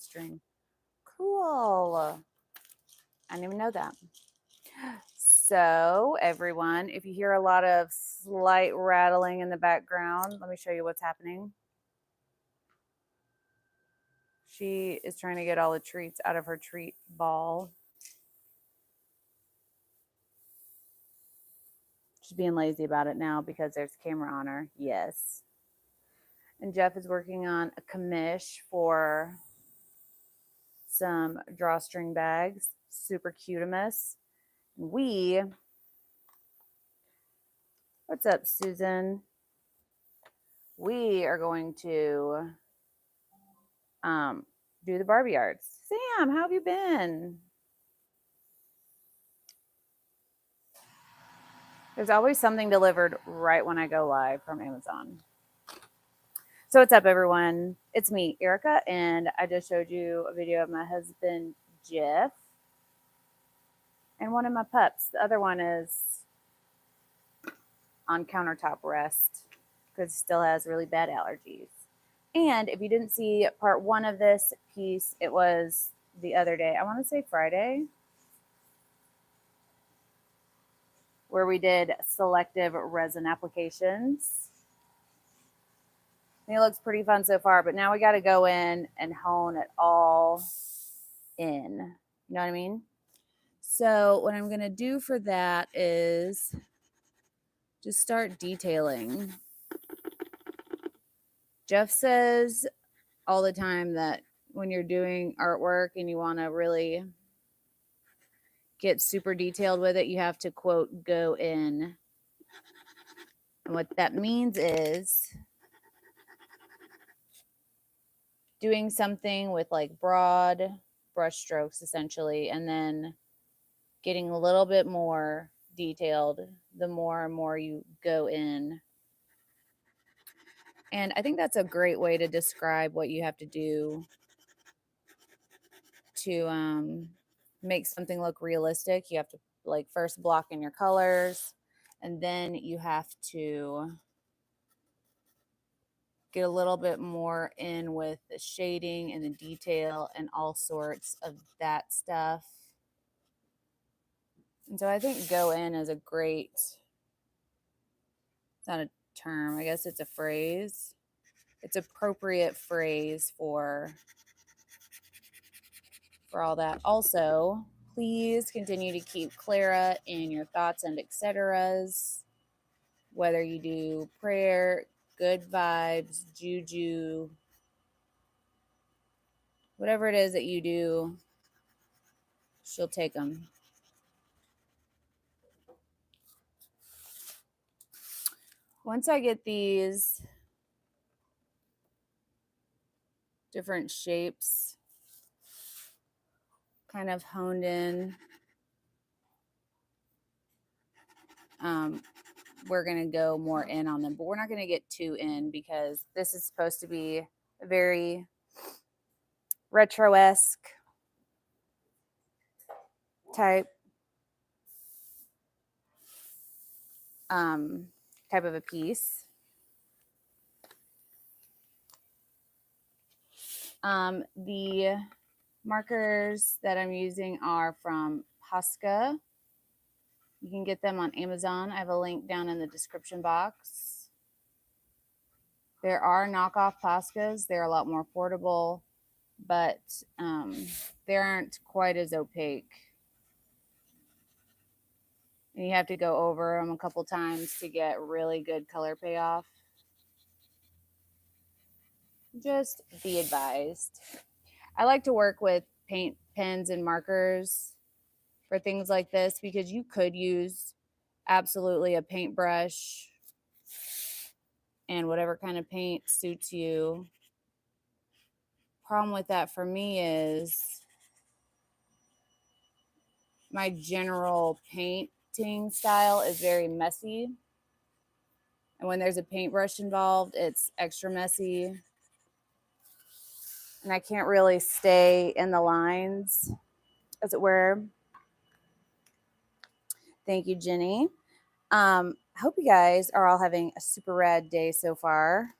drawstring. Cool. I didn't even know that. So everyone, if you hear a lot of slight rattling in the background, let me show you what's happening. She is trying to get all the treats out of her treat ball. She's being lazy about it now because there's a camera on her. Yes. And Jeff is working on a commish for some drawstring bags. Super cutimus. What's up, Susan? We are going to do the Barbie arts. Sam, how have you been? There's always something delivered right when I go live from Amazon. So what's up, everyone? It's me, Erica, and I just showed you a video of my husband, Jeff, and one of my pups. The other one is on countertop rest because he still has really bad allergies. And if you didn't see part 1 of this piece, it was the other day, I want to say Friday, where we did selective resin applications. It looks pretty fun so far, but now we got to go in and hone it all in. You know what I mean? So what I'm going to do for that is just start detailing. Jeff says all the time that when you're doing artwork and you want to really get super detailed with it, you have to, quote, go in. And what that means is doing something with like broad brush strokes, essentially, and then getting a little bit more detailed the more and more you go in. And I think that's a great way to describe what you have to do to make something look realistic. You have to like first block in your colors, and then you have to get a little bit more in with the shading and the detail and all sorts of that stuff. And so I think go in is a great, it's not a term, I guess it's a phrase. It's appropriate phrase for all that. Also, please continue to keep Clara in your thoughts and etceteras. Whether you do prayer, good vibes, juju, whatever it is that you do, she'll take them. Once I get these different shapes kind of honed in, we're going to go more in on them, but we're not going to get too in because this is supposed to be a very retro-esque type of a piece. The markers that I'm using are from Posca. You can get them on Amazon. I have a link down in the description box. There are knockoff Poscas. They're a lot more affordable, but they aren't quite as opaque. And you have to go over them a couple times to get really good color payoff. Just be advised. I like to work with paint pens and markers for things like this because you could use absolutely a paintbrush and whatever kind of paint suits you. Problem with that for me is my general painting style is very messy. And when there's a paintbrush involved, it's extra messy. And I can't really stay in the lines, as it were. Thank you, Jenny. I hope you guys are all having a super rad day so far.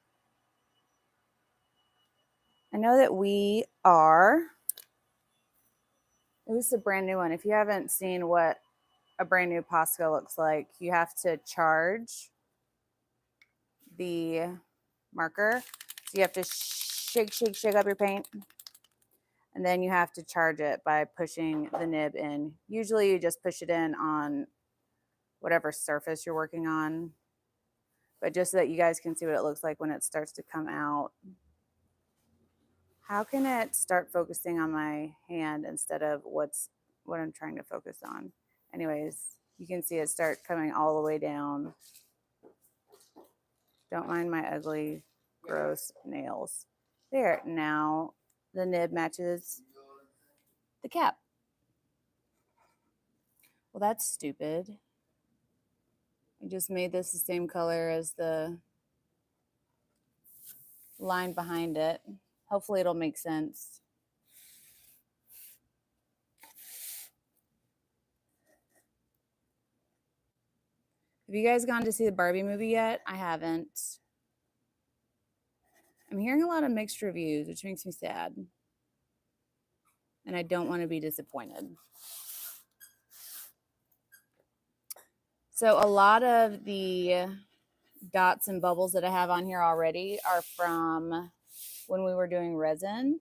I know that we are, this is a brand new one. If you haven't seen what a brand new Posca looks like, you have to charge the marker. So you have to shake up your paint. And then you have to charge it by pushing the nib in. Usually you just push it in on whatever surface you're working on. But just so that you guys can see what it looks like when it starts to come out. How can it start focusing on my hand instead of what I'm trying to focus on? Anyways, you can see it start coming all the way down. Don't mind my ugly, gross nails. There, now the nib matches the cap. Well, that's stupid. I just made this the same color as the line behind it. Hopefully it'll make sense. Have you guys gone to see the Barbie movie yet? I haven't. I'm hearing a lot of mixed reviews, which makes me sad. And I don't want to be disappointed. So a lot of the dots and bubbles that I have on here already are from when we were doing resin.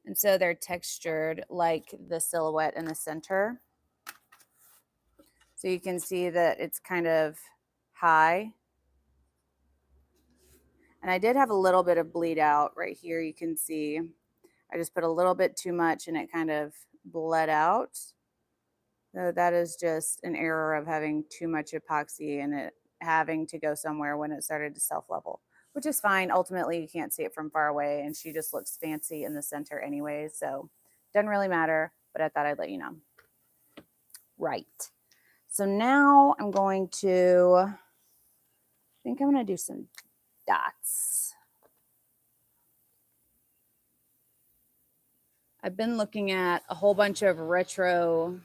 And so they're textured like the silhouette in the center. So you can see that it's kind of high. And I did have a little bit of bleed out right here. You can see I just put a little bit too much and it kind of bled out. So that is just an error of having too much epoxy and it having to go somewhere when it started to self-level, which is fine. Ultimately, you can't see it from far away and she just looks fancy in the center anyways. So doesn't really matter, but I thought I'd let you know. Right. So now I'm going to, I think I'm going to do some dots. I've been looking at a whole bunch of retro,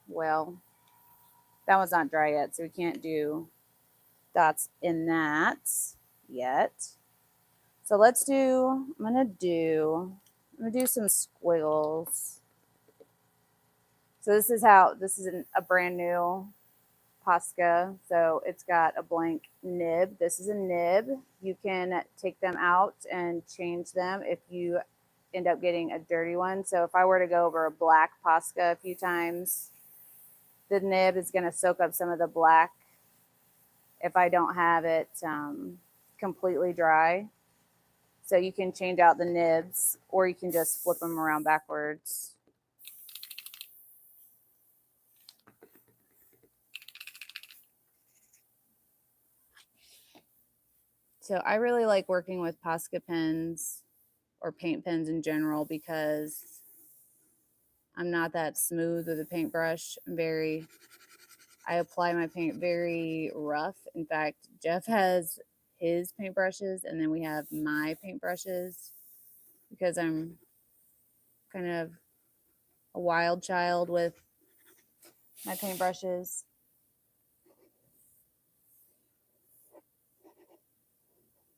well, that one's not dry yet, so we can't do dots in that yet. So let's do, I'm gonna do some squiggles. So this is a brand new Posca. So it's got a blank nib. This is a nib. You can take them out and change them if you end up getting a dirty one. So if I were to go over a black Posca a few times, the nib is going to soak up some of the black if I don't have it completely dry. So you can change out the nibs or you can just flip them around backwards. So I really like working with Posca pens or paint pens in general because I'm not that smooth with a paintbrush. I apply my paint very rough. In fact, Jeff has his paintbrushes and then we have my paintbrushes because I'm kind of a wild child with my paintbrushes.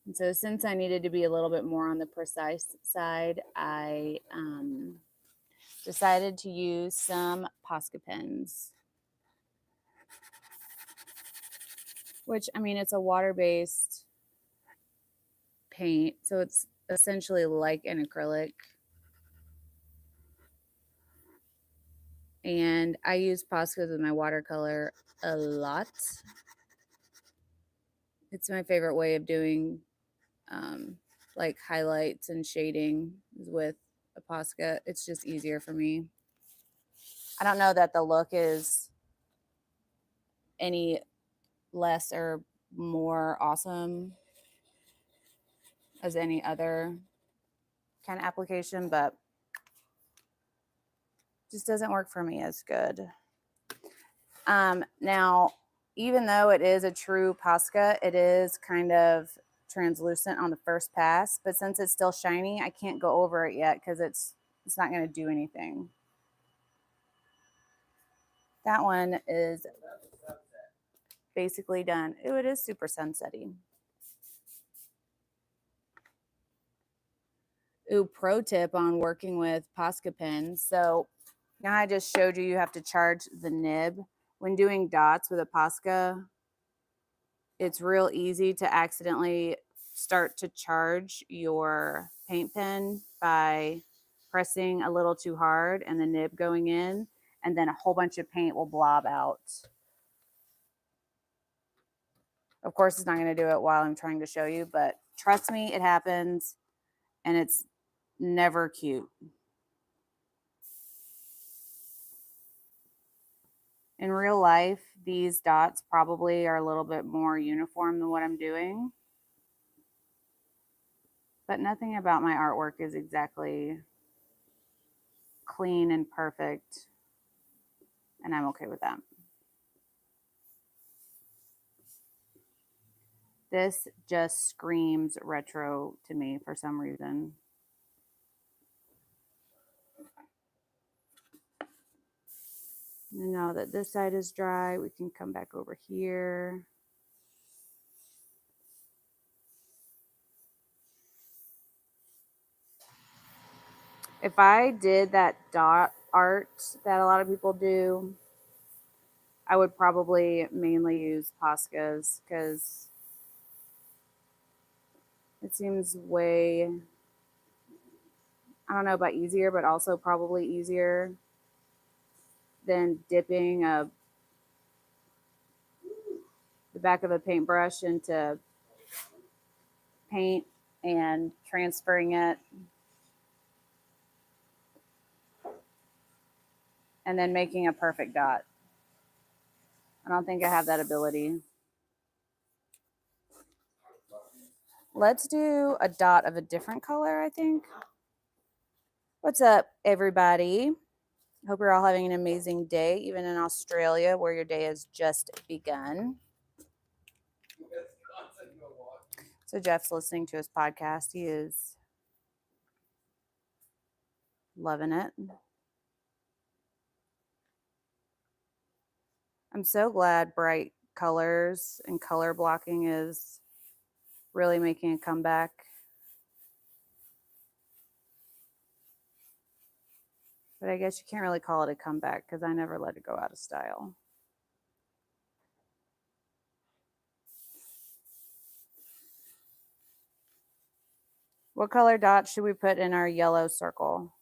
And so since I needed to be a little bit more on the precise side, I decided to use some Posca pens. Which, I mean, it's a water-based paint, so it's essentially like an acrylic. And I use Poscas with my watercolor a lot. It's my favorite way of doing like highlights and shading with a Posca. It's just easier for me. I don't know that the look is any less or more awesome as any other kind of application, but just doesn't work for me as good. Now, even though it is a true Posca, it is kind of translucent on the first pass, but since it's still shiny, I can't go over it yet because it's not going to do anything. That one is basically done. Ooh, it is super sunsetty. Ooh, pro tip on working with Posca pens. So now I just showed you have to charge the nib. When doing dots with a Posca, it's real easy to accidentally start to charge your paint pen by pressing a little too hard and the nib going in, and then a whole bunch of paint will blob out. Of course, it's not going to do it while I'm trying to show you, but trust me, it happens and it's never cute. In real life, these dots probably are a little bit more uniform than what I'm doing. But nothing about my artwork is exactly clean and perfect. And I'm okay with that. This just screams retro to me for some reason. Now that this side is dry, we can come back over here. If I did that dot art that a lot of people do, I would probably mainly use Poscas because it seems way, I don't know about easier, but also probably easier than dipping the back of a paintbrush into paint and transferring it and then making a perfect dot. I don't think I have that ability. Let's do a dot of a different color, I think. What's up, everybody? Hope you're all having an amazing day, even in Australia, where your day has just begun. So Jeff's listening to his podcast. He is loving it. I'm so glad bright colors and color blocking is really making a comeback. But I guess you can't really call it a comeback because I never let it go out of style. What color dot should we put in our yellow circle?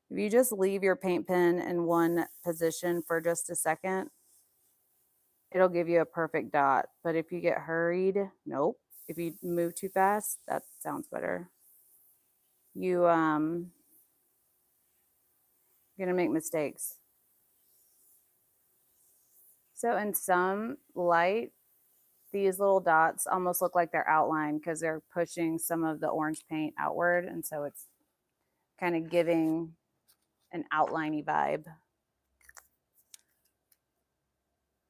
If you just leave your paint pen in one position for just a second, it'll give you a perfect dot. But if you get hurried, nope. If you move too fast, that sounds better. You're gonna make mistakes. So in some light, these little dots almost look like they're outlined because they're pushing some of the orange paint outward, and so it's kind of giving an outliney vibe.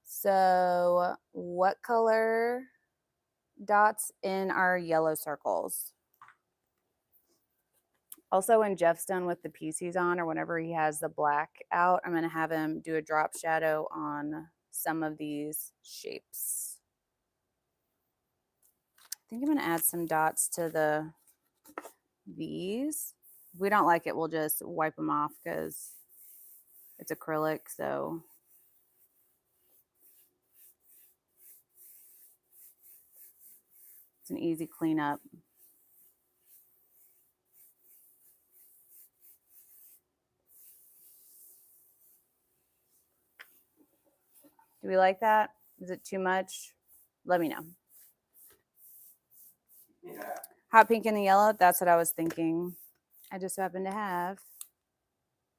So what color dots in our yellow circles? Also, when Jeff's done with the piece he's on, or whenever he has the black out, I'm going to have him do a drop shadow on some of these shapes. I think I'm going to add some dots to these. If we don't like it, we'll just wipe them off because it's acrylic, so it's an easy cleanup. Do we like that? Is it too much? Let me know. Yeah. Hot pink and the yellow, that's what I was thinking. I just happen to have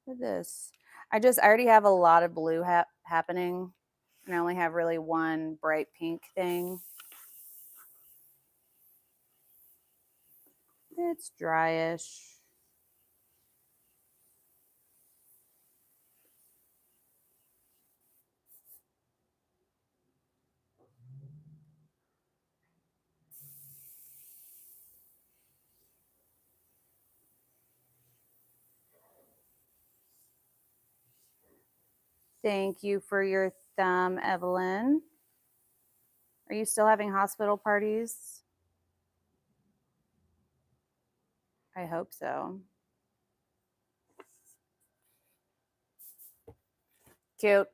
this. I already have a lot of blue happening, and I only have really one bright pink thing. It's dryish. Thank you for your thumb, Evelyn. Are you still having hospital parties? I hope so. Cute.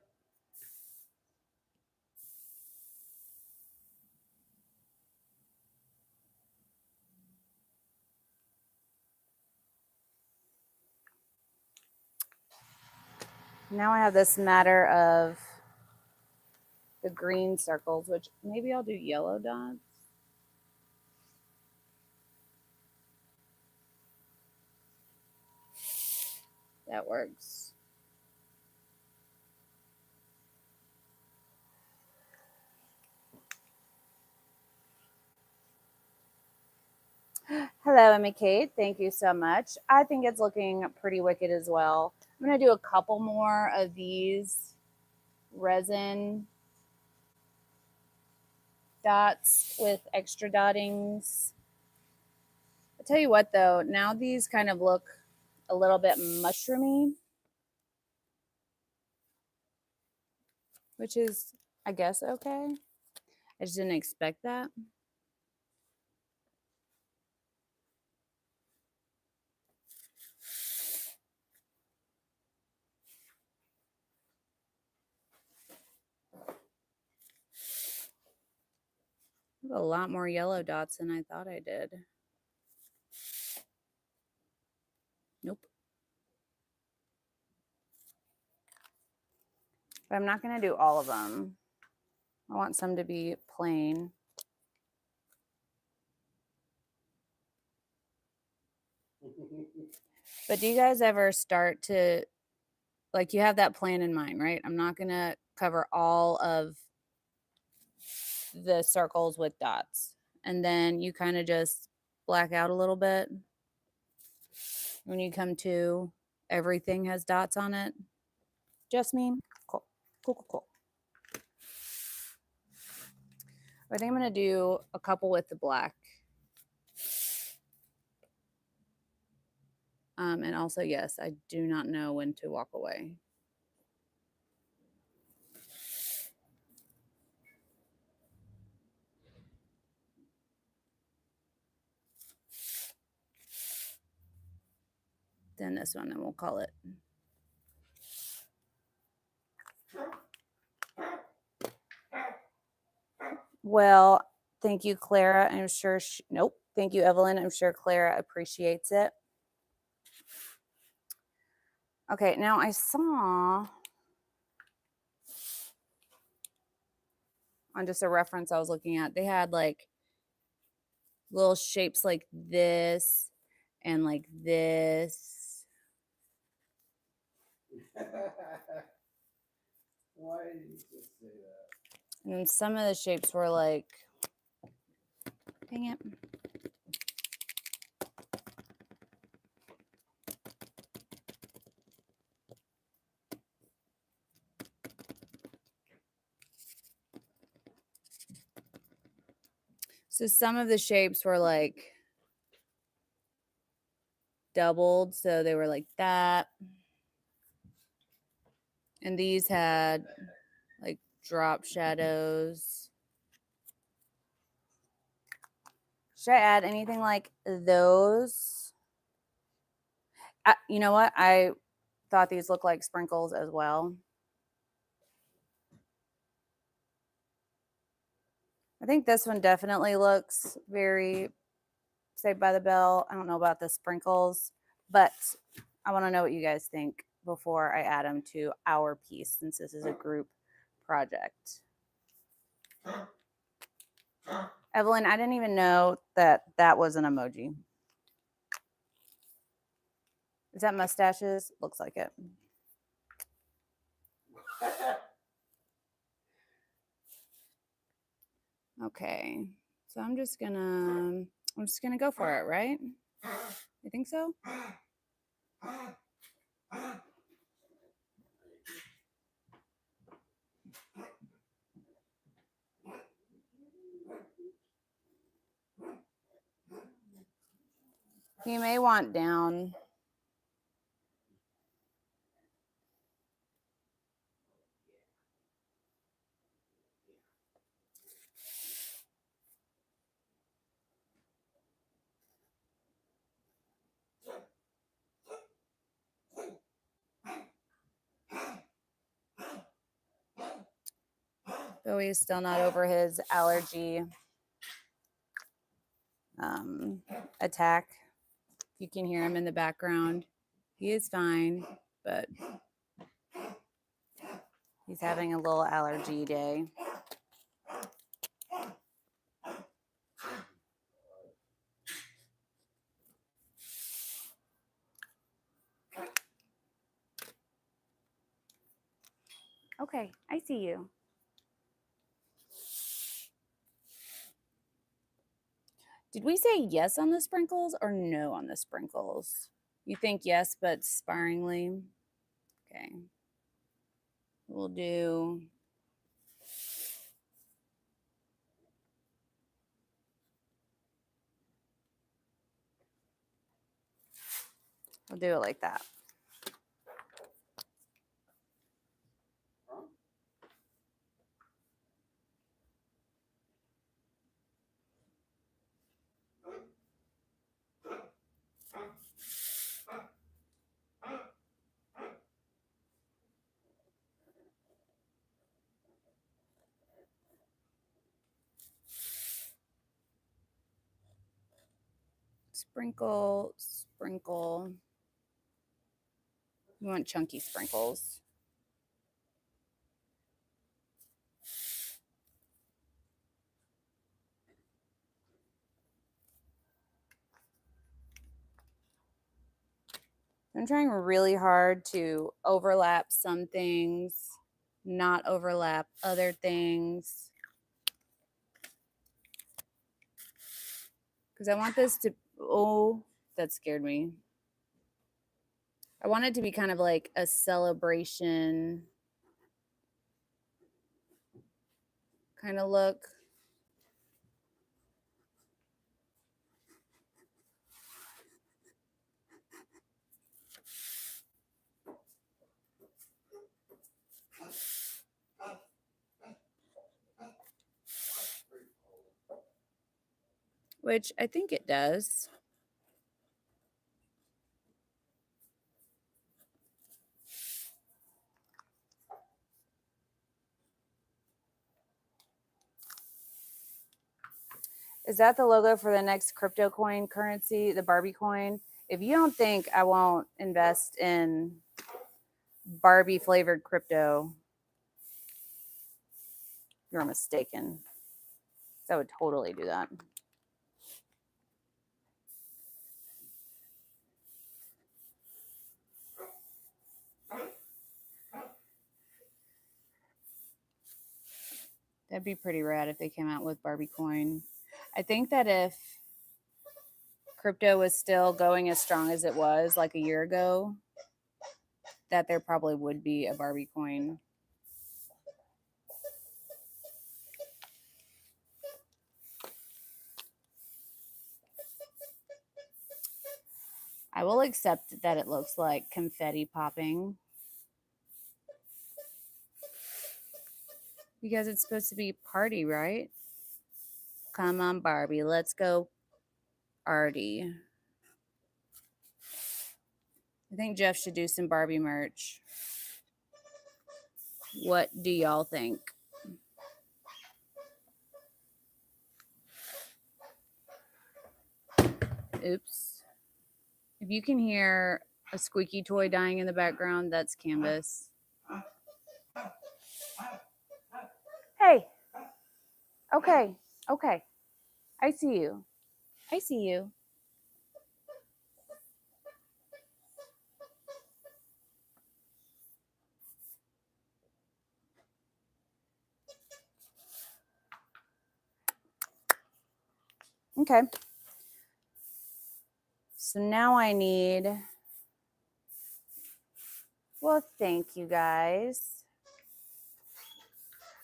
Now I have this matter of the green circles, which maybe I'll do yellow dots. That works. Hello, Emmy Kate. Thank you so much. I think it's looking pretty wicked as well. I'm going to do a couple more of these resin dots with extra dottings. I'll tell you what though, now these kind of look a little bit mushroomy, which is, I guess, okay. I just didn't expect that. I have a lot more yellow dots than I thought I did. Nope. But I'm not going to do all of them. I want some to be plain. But do you guys ever start to, like, you have that plan in mind, right? I'm not going to cover all of the circles with dots. And then you kind of just black out a little bit. When you come to, everything has dots on it. Just me? Cool. Cool, cool, cool. I think I'm going to do a couple with the black. And also, yes, I do not know when to walk away. Then this one, and we'll call it. Well, thank you, Clara. I'm sure nope. Thank you, Evelyn. I'm sure Clara appreciates it. Okay, now I saw on just a reference I was looking at, they had like little shapes like this and like this. Why did you just say that? And some of the shapes were like, dang it. So some of the shapes were like doubled, so they were like that. And these had like drop shadows. Should I add anything like those? You know what? I thought these looked like sprinkles as well. I think this one definitely looks very Saved by the Bell. I don't know about the sprinkles, but I want to know what you guys think before I add them to our piece, since this is a group project. Evelyn, I didn't even know that that was an emoji. Is that mustaches? Looks like it. Okay, so I'm just gonna go for it, right? You think so? You may want down. Bowie is still not over his allergy attack. You can hear him in the background. He is fine, but he's having a little allergy day. Okay, I see you. Did we say yes on the sprinkles or no on the sprinkles? You think yes, but sparingly? Okay. We'll do... We'll do it like that. Sprinkle, sprinkle. You want chunky sprinkles. I'm trying really hard to overlap some things, not overlap other things. Because I want this to, oh, that scared me. I want it to be kind of like a celebration kind of look. Which I think it does. Is that the logo for the next crypto coin currency, the Barbie coin? If you don't think I won't invest in Barbie flavored crypto, you're mistaken. So I would totally do that. That'd be pretty rad if they came out with Barbie coin. I think that if crypto was still going as strong as it was like a year ago, that there probably would be a Barbie coin. I will accept that it looks like confetti popping because it's supposed to be party, right? Come on, Barbie, let's go party. I think Jeff should do some Barbie merch. What do y'all think? Oops. If you can hear a squeaky toy dying in the background, that's Canvas. Hey. Okay. Okay. I see you. I see you. Okay. So now I need... Well, thank you guys.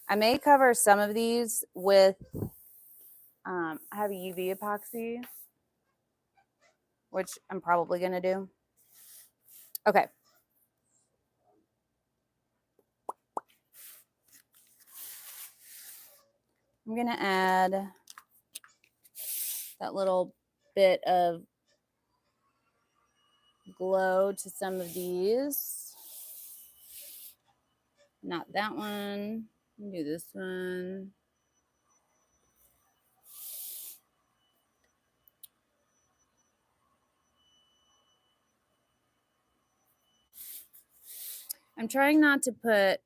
I may cover some of these with... I have UV epoxy, which I'm probably going to do. Okay. I'm going to add that little bit of glow to some of these. Not that one. Do this one. I'm trying not to put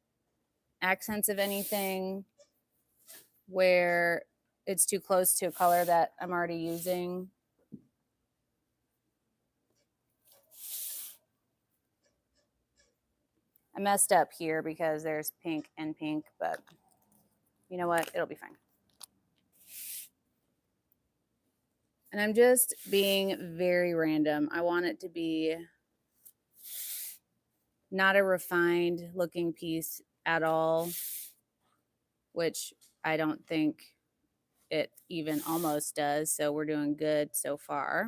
accents of anything where it's too close to a color that I'm already using. I messed up here because there's pink and pink, but you know what? It'll be fine. And I'm just being very random. I want it to be not a refined looking piece at all, which I don't think it even almost does. So we're doing good so far.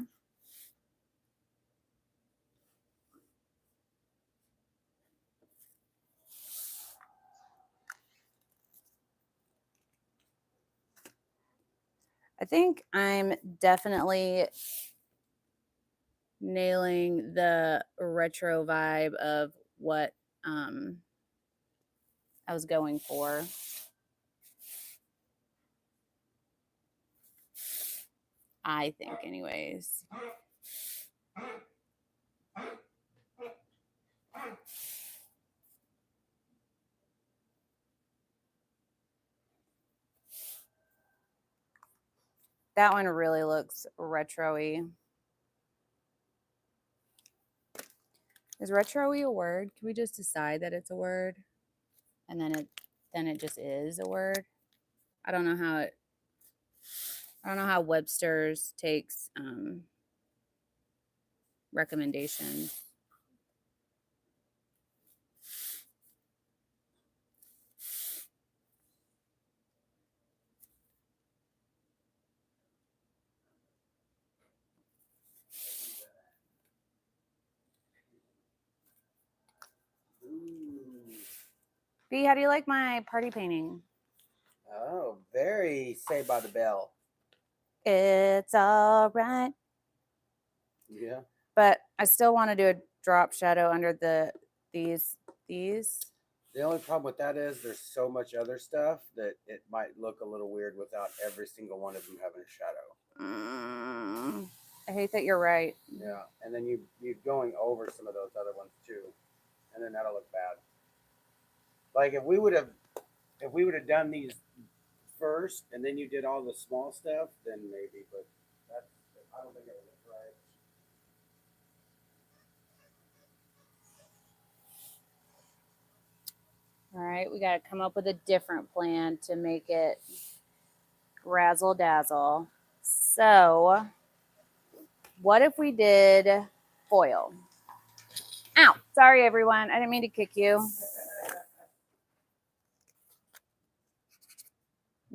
I think I'm definitely nailing the retro vibe of what I was going for. I think, anyways. That one really looks retro-y. Is retro-y a word? Can we just decide that it's a word? And then it just is a word? I don't know how Webster's takes recommendations. B, how do you like my party painting? Oh, very Saved by the Bell. It's all right. Yeah. But I still want to do a drop shadow under these. The only problem with that is there's so much other stuff that it might look a little weird without every single one of them having a shadow. I hate that you're right. Yeah, and then you going over some of those other ones too, and then that'll look bad. Like if we would have done these first and then you did all the small stuff, then maybe, but that's I don't think it would look right. All right, we got to come up with a different plan to make it razzle dazzle. So, what if we did foil? Ow, sorry everyone. I didn't mean to kick you.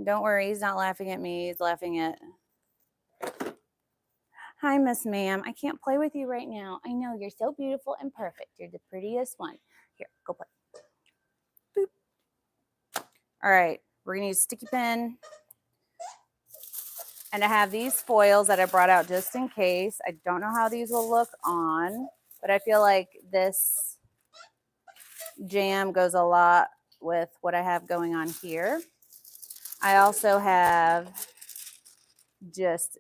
Don't worry, he's not laughing at me. He's laughing at... Hi, Miss Ma'am. I can't play with you right now. I know, you're so beautiful and perfect. You're the prettiest one. Here, go play. Boop. All right, we're going to use sticky pen. And I have these foils that I brought out just in case. I don't know how these will look on, but I feel like this jam goes a lot with what I have going on here. I also have just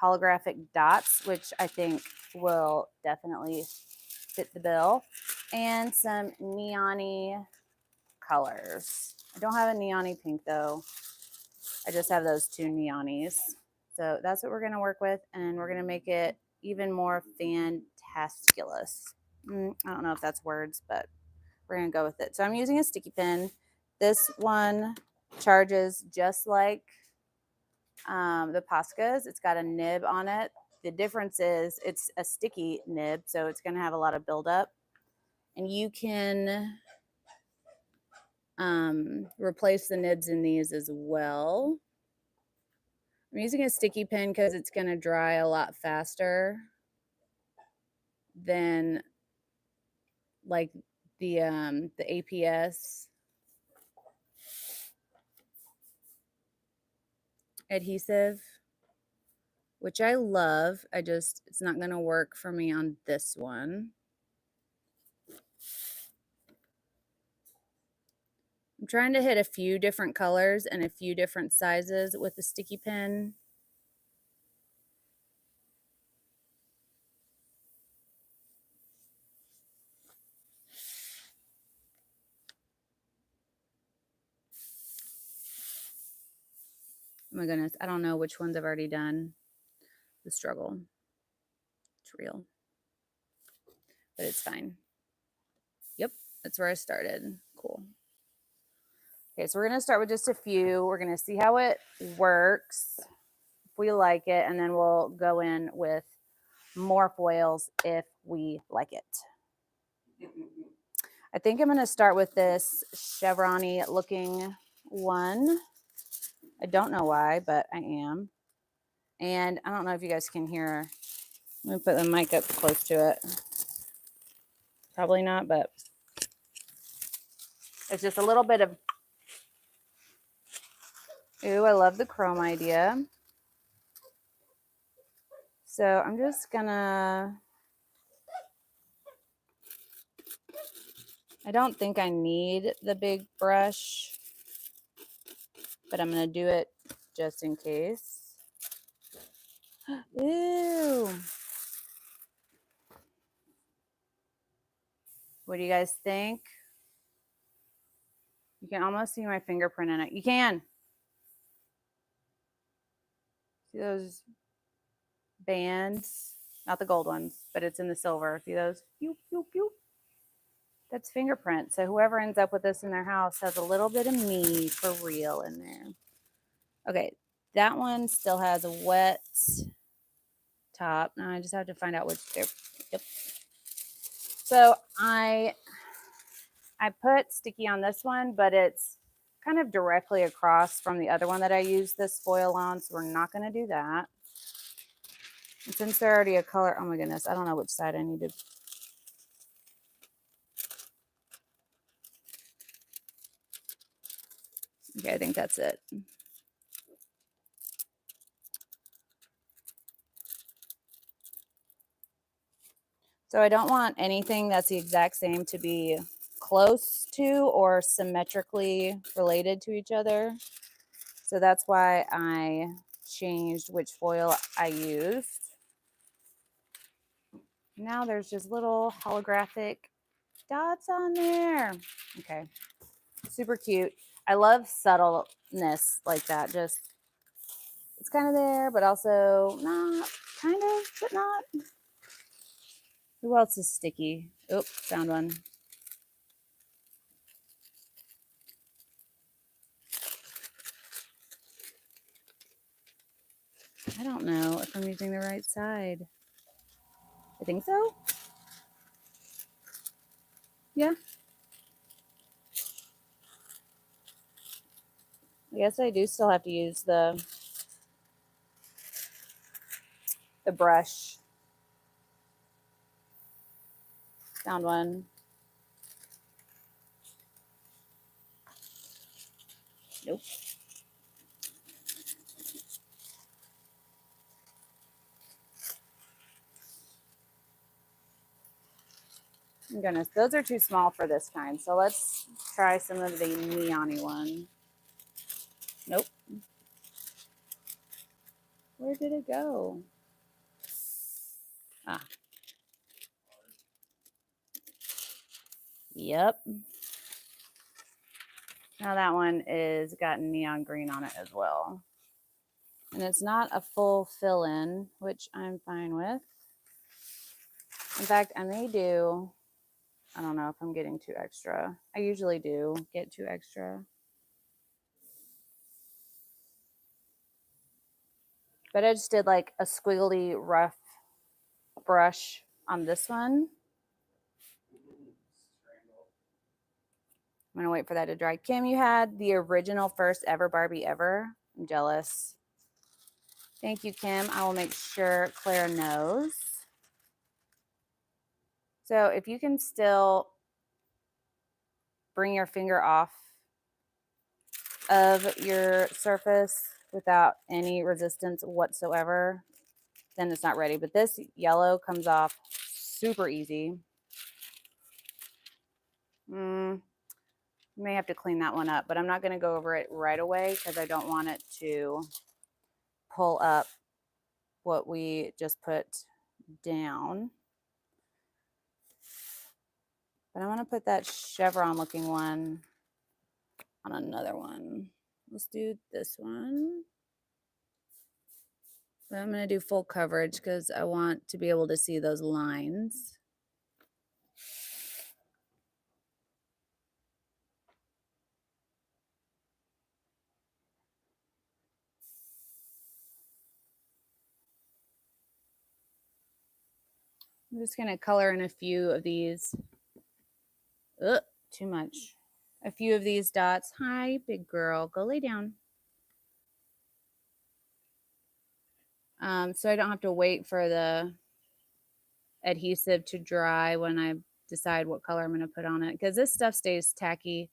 holographic dots, which I think will definitely fit the bill, and some neon-y colors. I don't have a neon-y pink though. I just have those two neon-ys. So that's what we're going to work with, and we're going to make it even more fantasculous. I don't know if that's words, but we're going to go with it. So I'm using a sticky pen. This one charges just like the Posca's. It's got a nib on it. The difference is it's a sticky nib, so it's going to have a lot of buildup. And you can replace the nibs in these as well. I'm using a sticky pen because it's going to dry a lot faster than like the APS adhesive, which I love. It's not going to work for me on this one. I'm trying to hit a few different colors and a few different sizes with the sticky pen. Oh my goodness, I don't know which ones I've already done. The struggle. It's real. But it's fine. Yep, that's where I started. Cool. Okay, so we're going to start with just a few. We're going to see how it works, if we like it, and then we'll go in with more foils if we like it. I think I'm going to start with this chevron-y looking one. I don't know why, but I am. And I don't know if you guys can hear. Let me put the mic up close to it. Probably not, but it's just a little bit of, ooh, I love the chrome idea. So I'm just gonna, I don't think I need the big brush, but I'm gonna do it just in case. Ew. What do you guys think? You can almost see my fingerprint in it. You can. See those bands? Not the gold ones, but it's in the silver. See those? Pew, pew, pew. That's fingerprint. So whoever ends up with this in their house has a little bit of me for real in there. Okay, that one still has a wet top. Now I just have to find out which they're. Yep. So I put sticky on this one, but it's kind of directly across from the other one that I used this foil on, so we're not going to do that. And since they're already a color, oh my goodness, I don't know which side I need to. Okay, I think that's it. So I don't want anything that's the exact same to be close to or symmetrically related to each other. So that's why I changed which foil I used. Now there's just little holographic dots on there. Okay, super cute. I love subtleness like that. Just, it's kind of there, but also not, kind of, but not. Who else is sticky? Oh, found one. I don't know if I'm using the right side. I think so. Yeah. I guess I do still have to use the brush. Found one. Nope. Oh goodness, those are too small for this kind. So let's try some of the neon-y one. Nope. Where did it go? Ah. Yep. Now that one is got neon green on it as well. And it's not a full fill-in, which I'm fine with. In fact, I may do, I don't know if I'm getting too extra. I usually do get too extra. But I just did like a squiggly rough brush on this one. I'm gonna wait for that to dry. Kim, you had the original first ever Barbie ever. I'm jealous. Thank you, Kim. I will make sure Claire knows. So if you can still bring your finger off of your surface without any resistance whatsoever, then it's not ready. But this yellow comes off super easy. You may have to clean that one up, but I'm not going to go over it right away because I don't want it to pull up what we just put down. But I want to put that chevron looking one on another one. Let's do this one. But I'm going to do full coverage because I want to be able to see those lines. I'm just going to color in a few of these. Ugh, too much. A few of these dots. Hi, big girl. Go lay down. So I don't have to wait for the adhesive to dry when I decide what color I'm going to put on it. Because this stuff stays tacky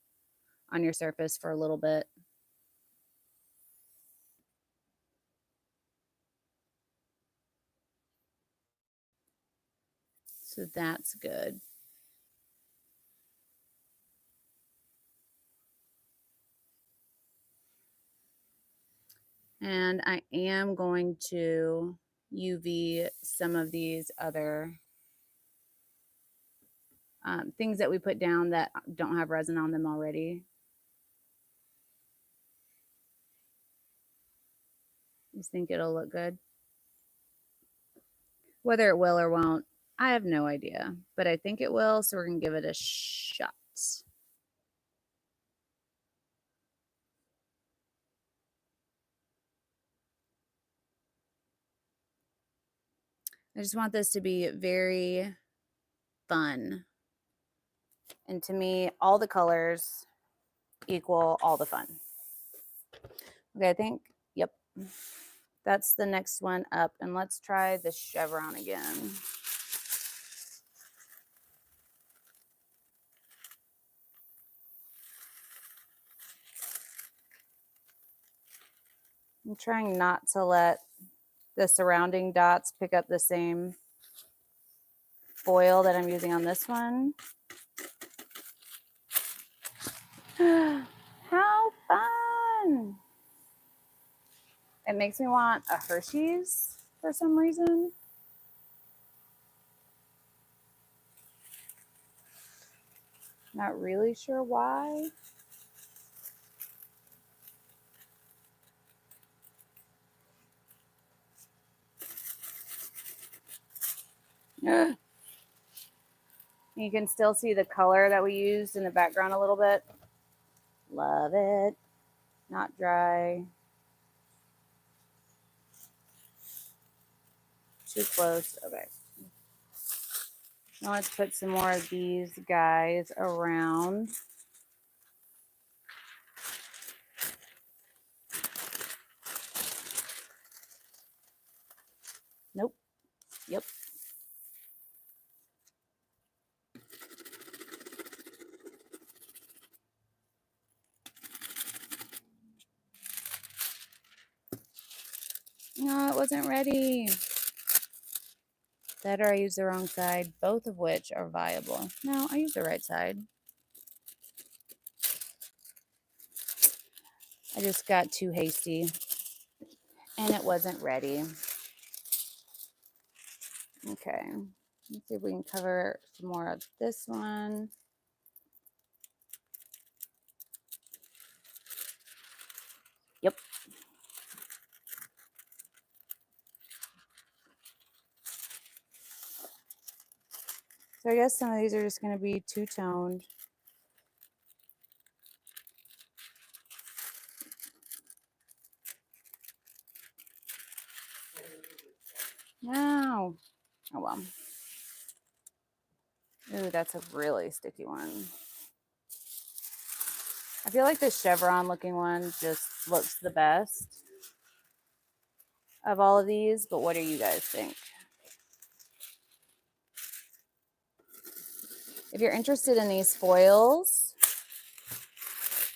on your surface for a little bit. So that's good. And I am going to UV some of these other things that we put down that don't have resin on them already. You think it'll look good? Whether it will or won't, I have no idea, but I think it will, so we're gonna give it a shot. I just want this to be very fun. And to me, all the colors equal all the fun. Okay, I think, yep. That's the next one up. And let's try the chevron again. I'm trying not to let the surrounding dots pick up the same foil that I'm using on this one. How fun! It makes me want a Hershey's for some reason. Not really sure why. You can still see the color that we used in the background a little bit. Love it. Not dry. Too close. Okay. Now let's put some more of these guys around. Nope. Yep. No, it wasn't ready. That or I used the wrong side, both of which are viable. No, I used the right side. I just got too hasty and it wasn't ready. Okay, let's see if we can cover some more of this one. Yep. So I guess some of these are just going to be two-toned. No. Oh, well. Ooh, that's a really sticky one. I feel like the chevron looking one just looks the best of all of these, but what do you guys think? If you're interested in these foils,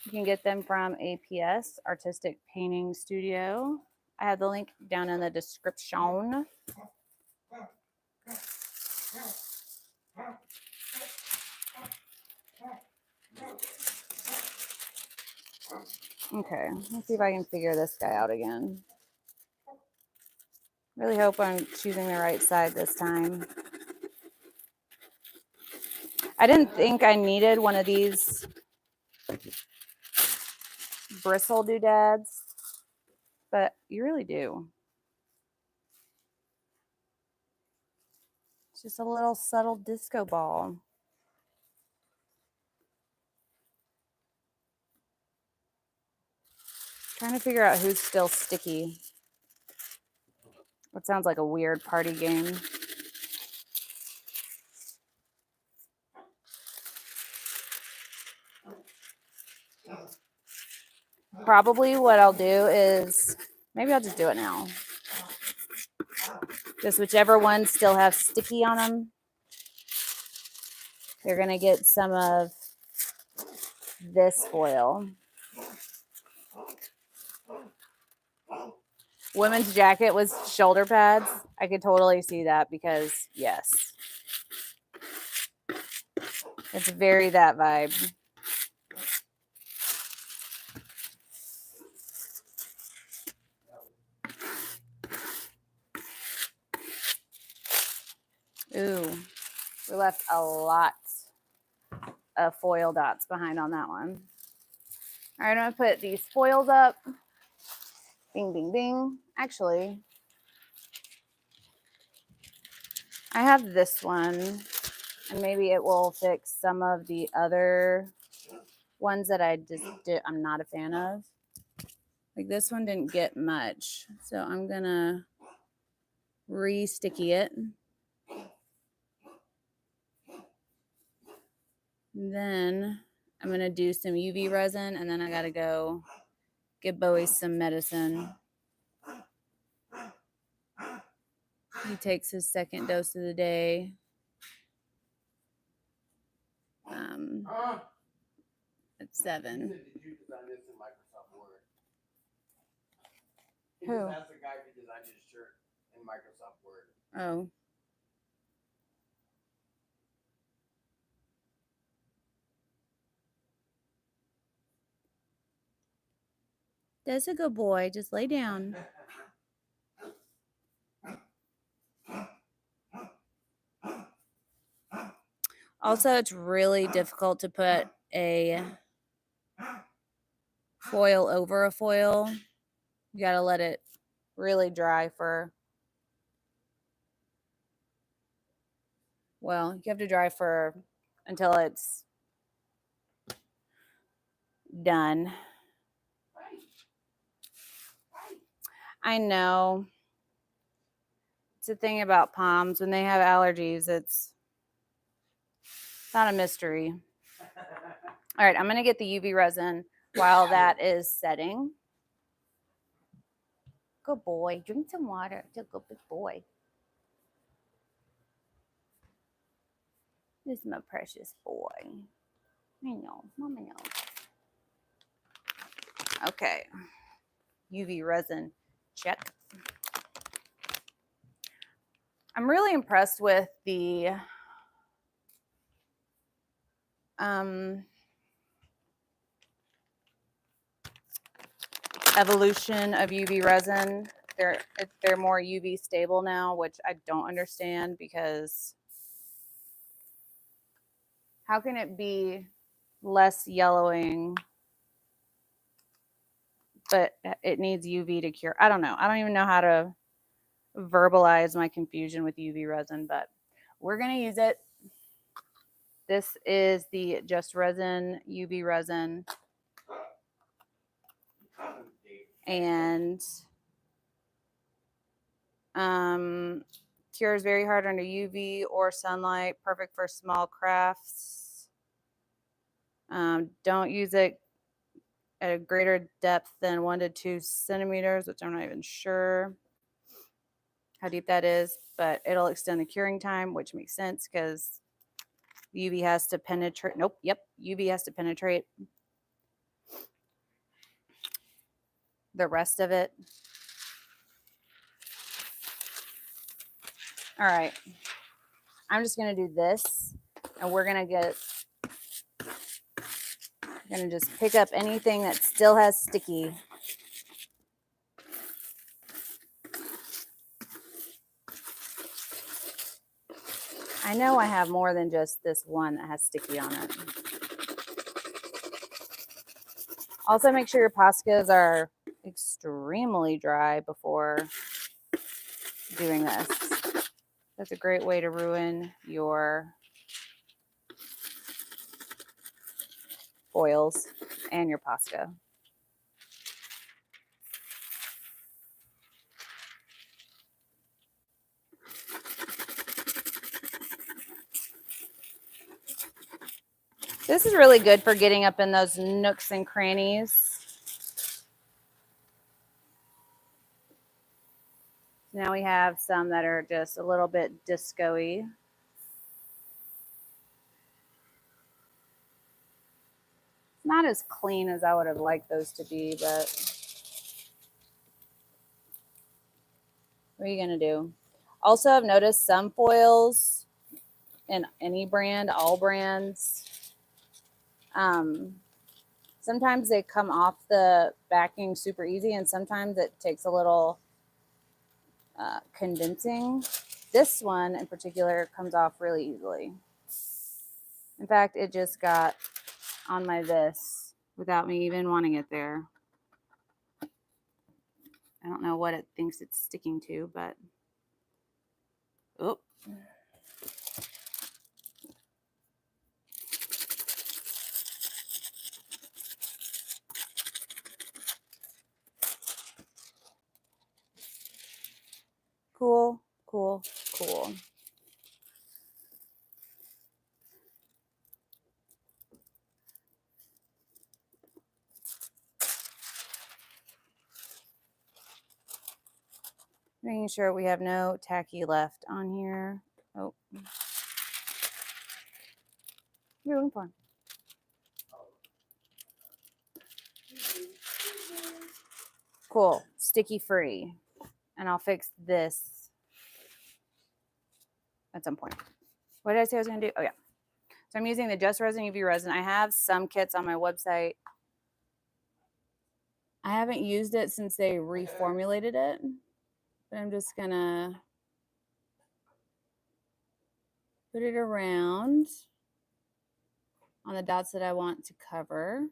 you can get them from APS, Artistic Painting Studio. I have the link down in the description. Okay, let's see if I can figure this guy out again. Really hope I'm choosing the right side this time. I didn't think I needed one of these bristle doodads, but you really do. It's just a little subtle disco ball. Trying to figure out who's still sticky. That sounds like a weird party game. Probably what I'll do is, maybe I'll just do it now. Just whichever ones still have sticky on them, you're going to get some of this foil. Women's jacket with shoulder pads. I could totally see that because, yes, it's very that vibe. Ooh, we left a lot of foil dots behind on that one. All right, I'm going to put these foils up. Bing, bing, bing. Actually, I have this one, and maybe it will fix some of the other ones that I'm not a fan of. Like this one didn't get much, so I'm gonna re-sticky it. And then I'm gonna do some UV resin, and then I gotta go give Bowie some medicine. He takes his second dose of the day. At 7. Did you design this in Microsoft Word? He Who? just asked the guy if he designed his shirt in Microsoft Word. Oh. That's a good boy. Just lay down. Also, it's really difficult to put a foil over a foil. You got to let it really dry for, well, you have to dry for until it's done. I know. It's the thing about palms. When they have allergies, it's not a mystery. All right, I'm going to get the UV resin while that is setting. Good boy. Drink some water. You're a good big boy. This is my precious boy. I know. Mama knows. Okay. UV resin. Check. I'm really impressed with the evolution of UV resin. They're more UV stable now, which I don't understand because how can it be less yellowing, but it needs UV to cure? I don't know. I don't even know how to verbalize my confusion with UV resin, but we're going to use it. This is the Just Resin UV resin. And cures very hard under UV or sunlight. Perfect for small crafts. Don't use it at a greater depth than 1 to 2 centimeters, which I'm not even sure how deep that is, but it'll extend the curing time, which makes sense because UV has to penetrate. Nope. Yep. UV has to penetrate the rest of it. All right. I'm just going to do this, and we're going to get I'm going to just pick up anything that still has sticky. I know I have more than just this one that has sticky on it. Also, make sure your Poscas are extremely dry before doing this. That's a great way to ruin your foils and your Posca. This is really good for getting up in those nooks and crannies. Now we have some that are just a little bit disco-y. Not as clean as I would have liked those to be, but what are you gonna do? Also, I've noticed some foils in any brand, all brands, sometimes they come off the backing super easy, and sometimes it takes a little condensing. This one in particular comes off really easily. In fact, it just got on my this without me even wanting it there. I don't know what it thinks it's sticking to, but oh. Cool, cool, cool. Making sure we have no tacky left on here. Oh. You're looking for. Cool, sticky free. And I'll fix this at some point. What did I say I was gonna do? Oh yeah. So I'm using the Just Resin UV resin. I have some kits on my website. I haven't used it since they reformulated it, but I'm just gonna put it around on the dots that I want to cover.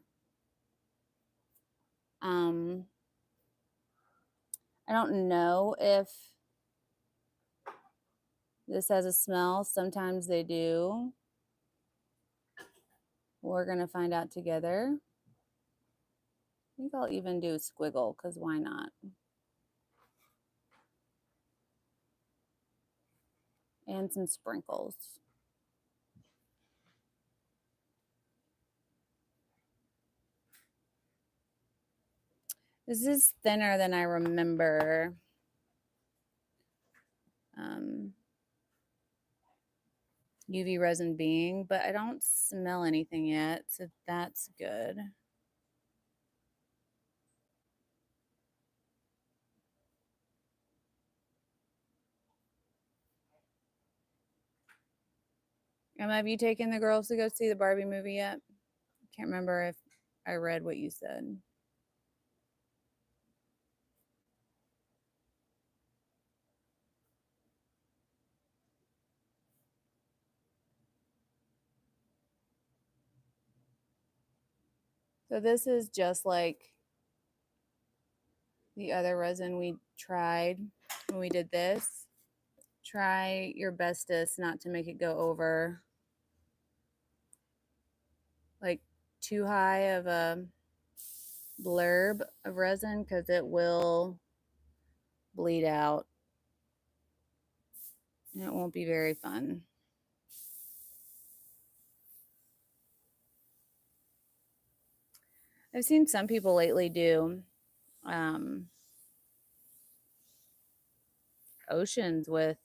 I don't know if this has a smell. Sometimes they do. We're gonna find out together. I think I'll even do a squiggle, because why not? And some sprinkles. This is thinner than I remember. UV resin being, but I don't smell anything yet, so that's good. Emma, have you taken the girls to go see the Barbie movie yet? Can't remember if I read what you said. So this is just like the other resin we tried when we did this. Try your bestest not to make it go over like too high of a blurb of resin, because it will bleed out and it won't be very fun. I've seen some people lately do oceans with,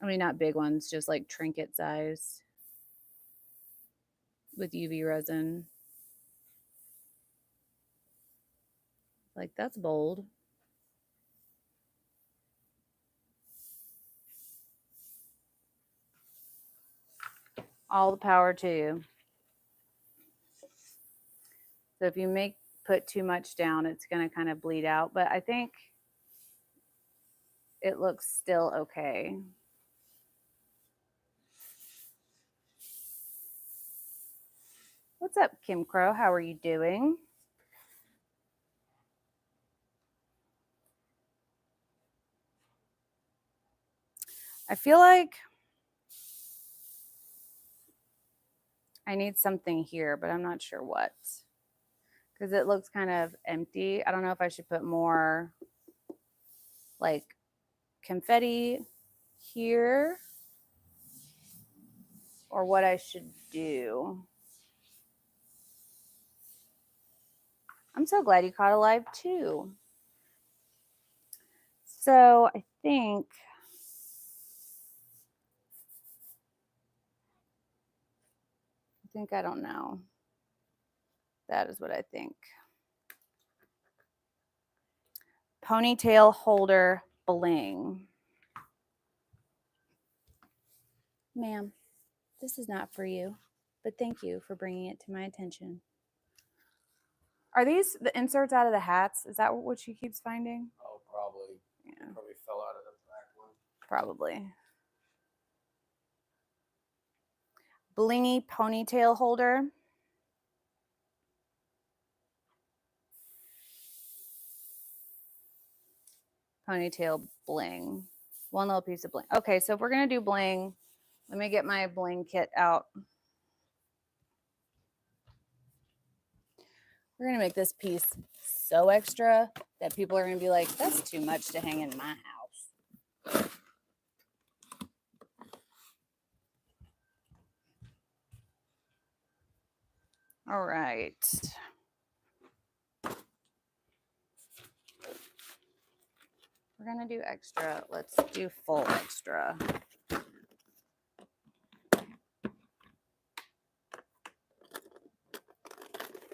I mean, not big ones, just like trinket size with UV resin. Like, that's bold. All the power to you. So if you put too much down, it's going to kind of bleed out, but I think it looks still okay. What's up, Kim Crow? How are you doing? I feel like I need something here, but I'm not sure what. Because it looks kind of empty. I don't know if I should put more like confetti here or what I should do. I'm so glad you caught a live too. So I think I don't know. That is what I think. Ponytail holder bling. Ma'am, this is not for you, but thank you for bringing it to my attention. Are these the inserts out of the hats? Is that what she keeps finding? Oh, probably. Yeah. Probably fell out of the back one. Probably. Blingy ponytail holder. Ponytail bling. One little piece of bling. Okay, so if we're going to do bling, let me get my bling kit out. We're going to make this piece so extra that people are going to be like, that's too much to hang in my house. All right. We're going to do extra. Let's do full extra.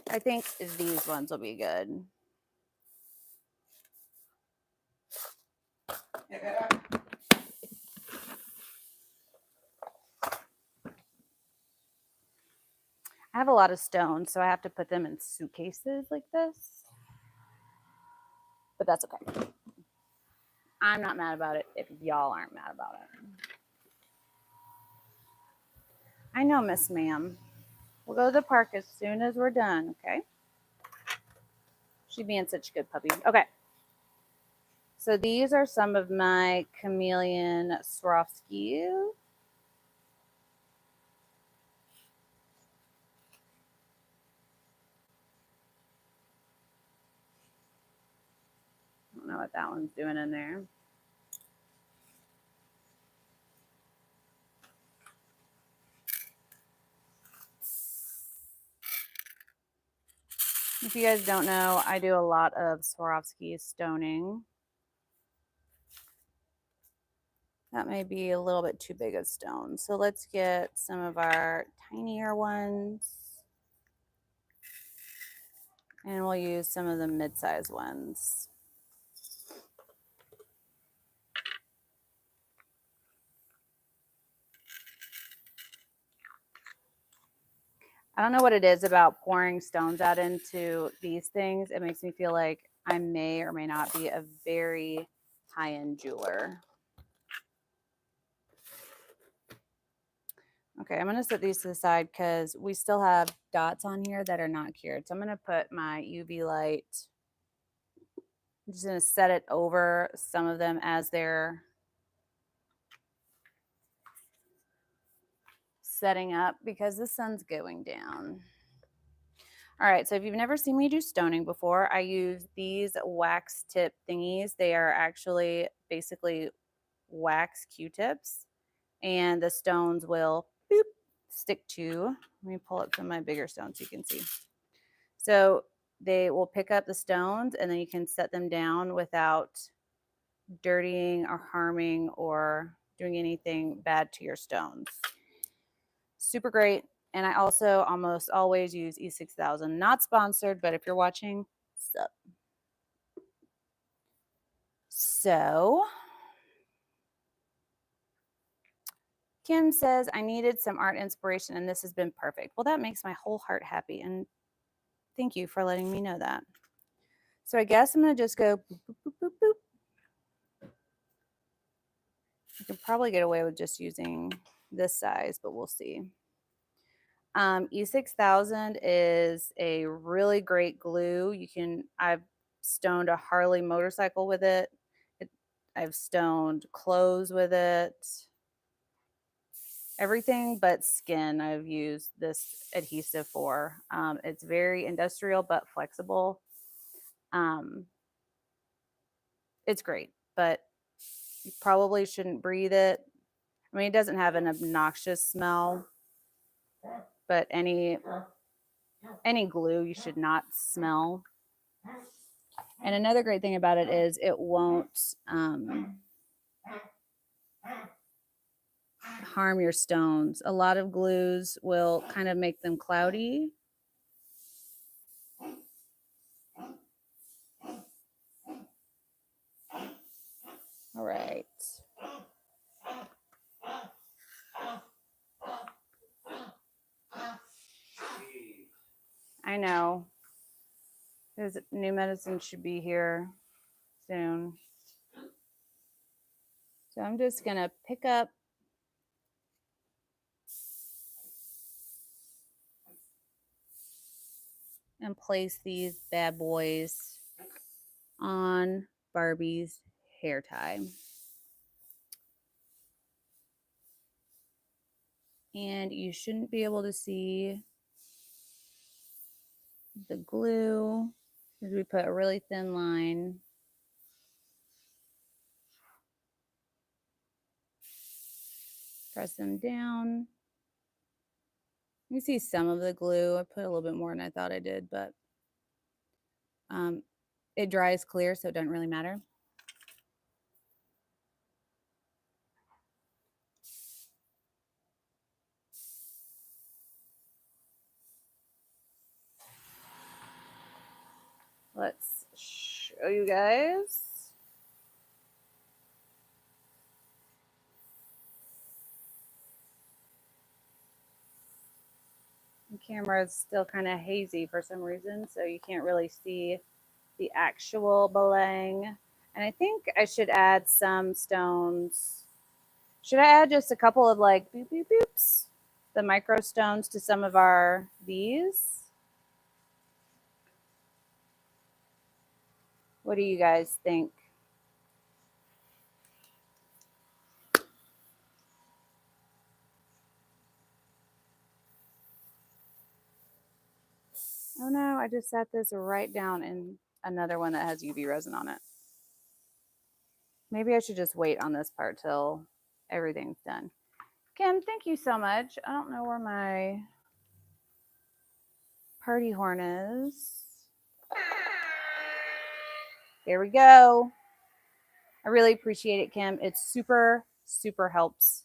I think these ones will be good. I have a lot of stones, so I have to put them in suitcases like this. But that's okay. I'm not mad about it if y'all aren't mad about it. I know, Miss Ma'am. We'll go to the park as soon as we're done, okay? She being such a good puppy. Okay. So these are some of my chameleon Swarovski. I don't know what that one's doing in there. If you guys don't know, I do a lot of Swarovski stoning. That may be a little bit too big of stone. So let's get some of our tinier ones. And we'll use some of the mid-size ones. I don't know what it is about pouring stones out into these things. It makes me feel like I may or may not be a very high-end jeweler. Okay, I'm going to set these to the side because we still have dots on here that are not cured. So I'm going to put my UV light. I'm just going to set it over some of them as they're setting up because the sun's going down. All right, so if you've never seen me do stoning before, I use these wax tip thingies. They are actually basically wax Q-tips, and the stones will boop, stick to. Let me pull up some of my bigger stones so you can see. So they will pick up the stones, and then you can set them down without dirtying or harming or doing anything bad to your stones. Super great. And I also almost always use E6000. Not sponsored, but if you're watching, sup. So Kim says, I needed some art inspiration and this has been perfect. Well, that makes my whole heart happy. And Thank you for letting me know that. So I guess I'm going to just go boop, boop, boop, boop, boop. I can probably get away with just using this size, but we'll see. E6000 is a really great glue. I've stoned a Harley motorcycle with it. I've stoned clothes with it. Everything but skin I've used this adhesive for. It's very industrial but flexible. It's great, but you probably shouldn't breathe it. I mean, it doesn't have an obnoxious smell, but any glue you should not smell. And another great thing about it is it won't harm your stones. A lot of glues will kind of make them cloudy. All right. I know. His new medicine should be here soon. So I'm just going to pick up and place these bad boys on Barbie's hair tie. And you shouldn't be able to see the glue because we put a really thin line. Press them down. You see some of the glue. I put a little bit more than I thought I did, but it dries clear, so it doesn't really matter. Let's show you guys. The camera is still kind of hazy for some reason, so you can't really see the actual belang. And I think I should add some stones. Should I add just a couple of like boop boop boops, the micro stones to some of these? What do you guys think? Oh no, I just sat this right down in another one that has UV resin on it. Maybe I should just wait on this part till everything's done. Kim, thank you so much. I don't know where my party horn is. There we go. I really appreciate it, Kim. It super, super helps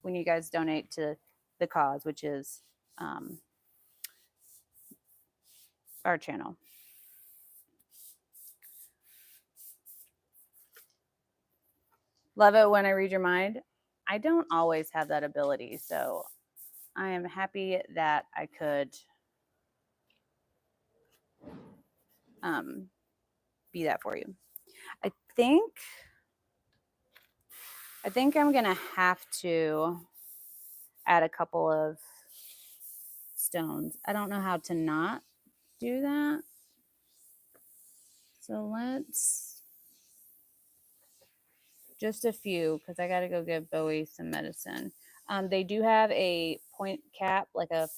when you guys donate to the cause, which is our channel. Love it when I read your mind. I don't always have that ability, so I am happy that I could be that for you. I think I'm gonna have to add a couple of stones. I don't know how to not do that. So let's just a few because I got to go give Bowie some medicine. They do have a point cap, like a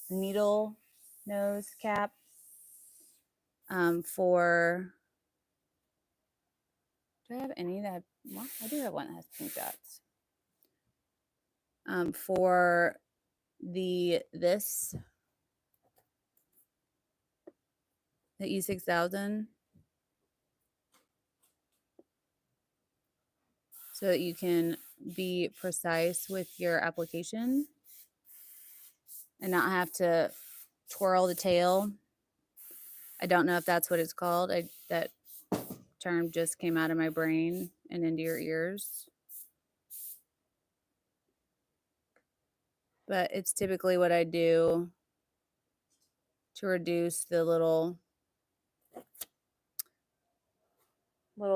needle nose cap for. Do I have any that? Well, I do have one that has pink dots. For the E6000, so that you can be precise with your application and not have to twirl the tail. I don't know if that's what it's called. That term just came out of my brain and into your ears. But it's typically what I do to reduce the little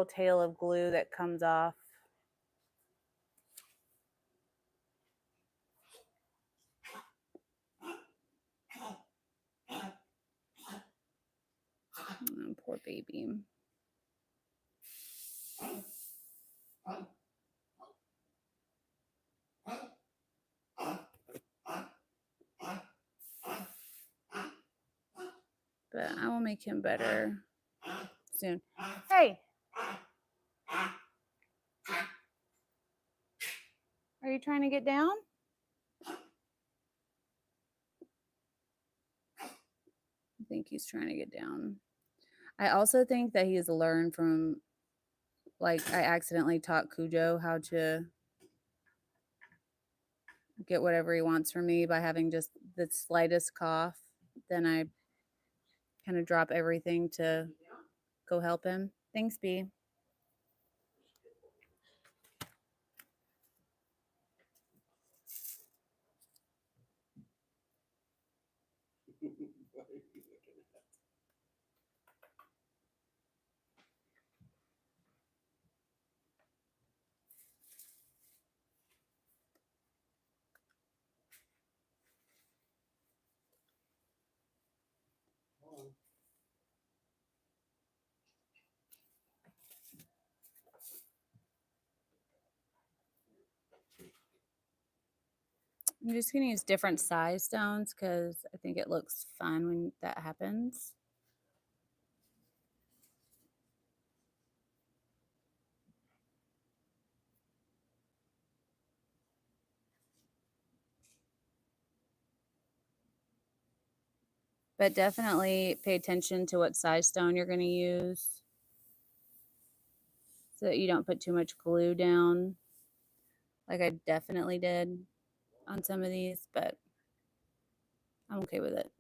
tail of glue that comes off. Oh, poor baby. But I will make him better soon. Hey! Are you trying to get down? I think he's trying to get down. I also think that he's learned from, like, I accidentally taught Cujo how to get whatever he wants from me by having just the slightest cough. Then I kind of drop everything to go help him. Thanks, B. I'm just going to use different size stones because I think it looks fun when that happens. But definitely pay attention to what size stone you're going to use so that you don't put too much glue down, like I definitely did on some of these, but I'm okay with it.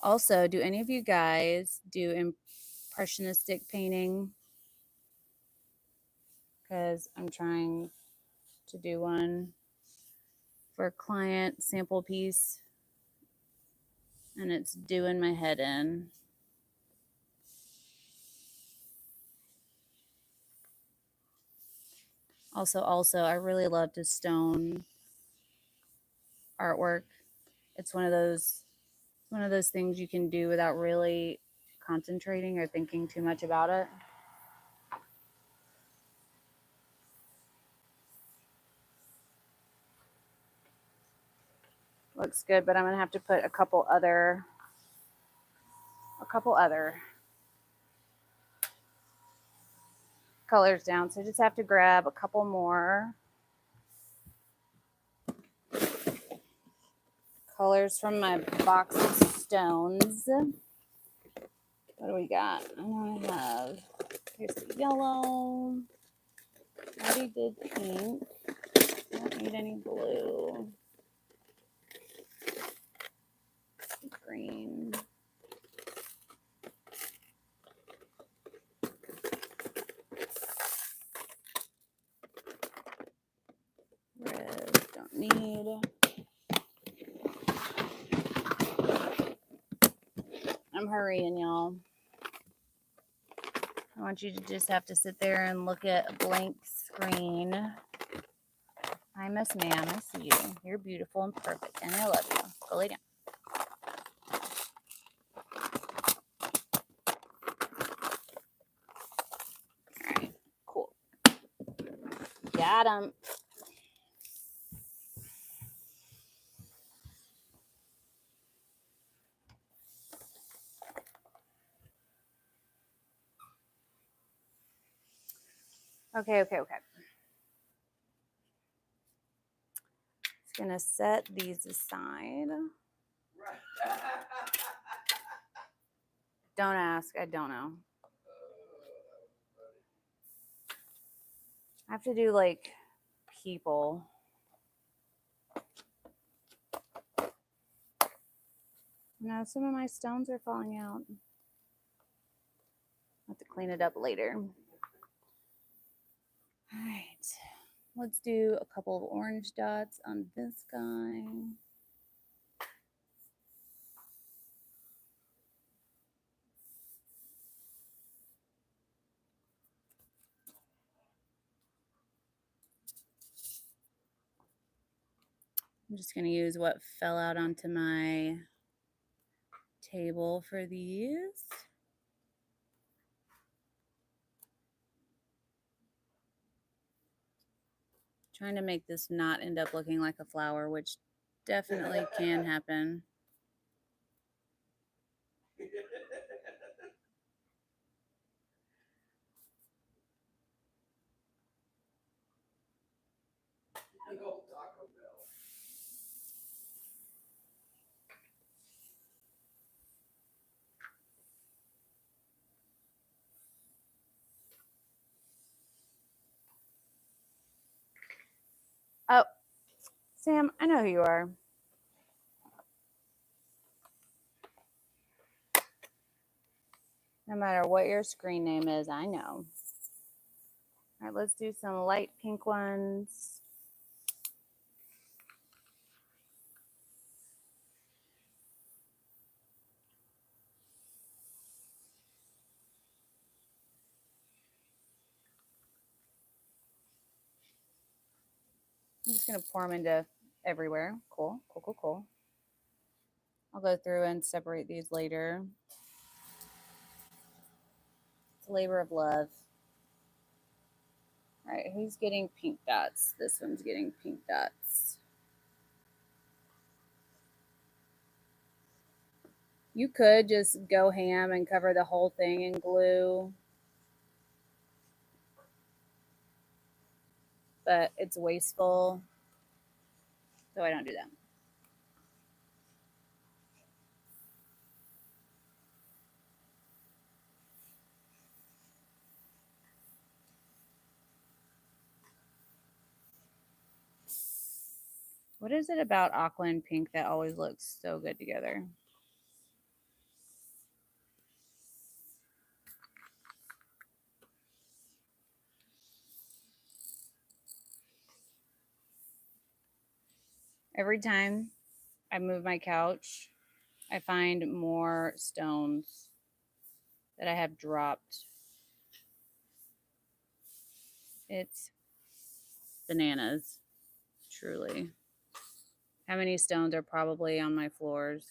Also, do any of you guys do impressionistic painting? Because I'm trying to do one for a client sample piece and it's doing my head in. Also, I really love to stone artwork. It's one of those things you can do without really concentrating or thinking too much about it. Looks good, but I'm gonna have to put a couple other colors down. So I just have to grab a couple more colors from my box of stones. What do we got? I know I have, here's the yellow. I already did pink. I don't need any blue. Green. Red, don't need. I'm hurrying, y'all. I want you to just have to sit there and look at a blank screen. Hi, Miss Ma'am. I see you. You're beautiful and perfect, and I love you. Go lay down. All right, cool. Got him. Okay. Just gonna set these aside. Don't ask. I don't know. I have to do like people. No, some of my stones are falling out. I'll have to clean it up later. All right. Let's do a couple of orange dots on this guy. I'm just going to use what fell out onto my table for these. Trying to make this not end up looking like a flower, which definitely can happen. Oh, Sam, I know who you are. No matter what your screen name is, I know. All right, let's do some light pink ones. I'm just going to pour them into everywhere. Cool, cool, cool, cool. I'll go through and separate these later. It's a labor of love. All right, who's getting pink dots? This one's getting pink dots. You could just go ham and cover the whole thing in glue, but it's wasteful, so I don't do that. What is it about aqua and pink that always looks so good together? Every time I move my couch, I find more stones that I have dropped. It's bananas, truly. How many stones are probably on my floors?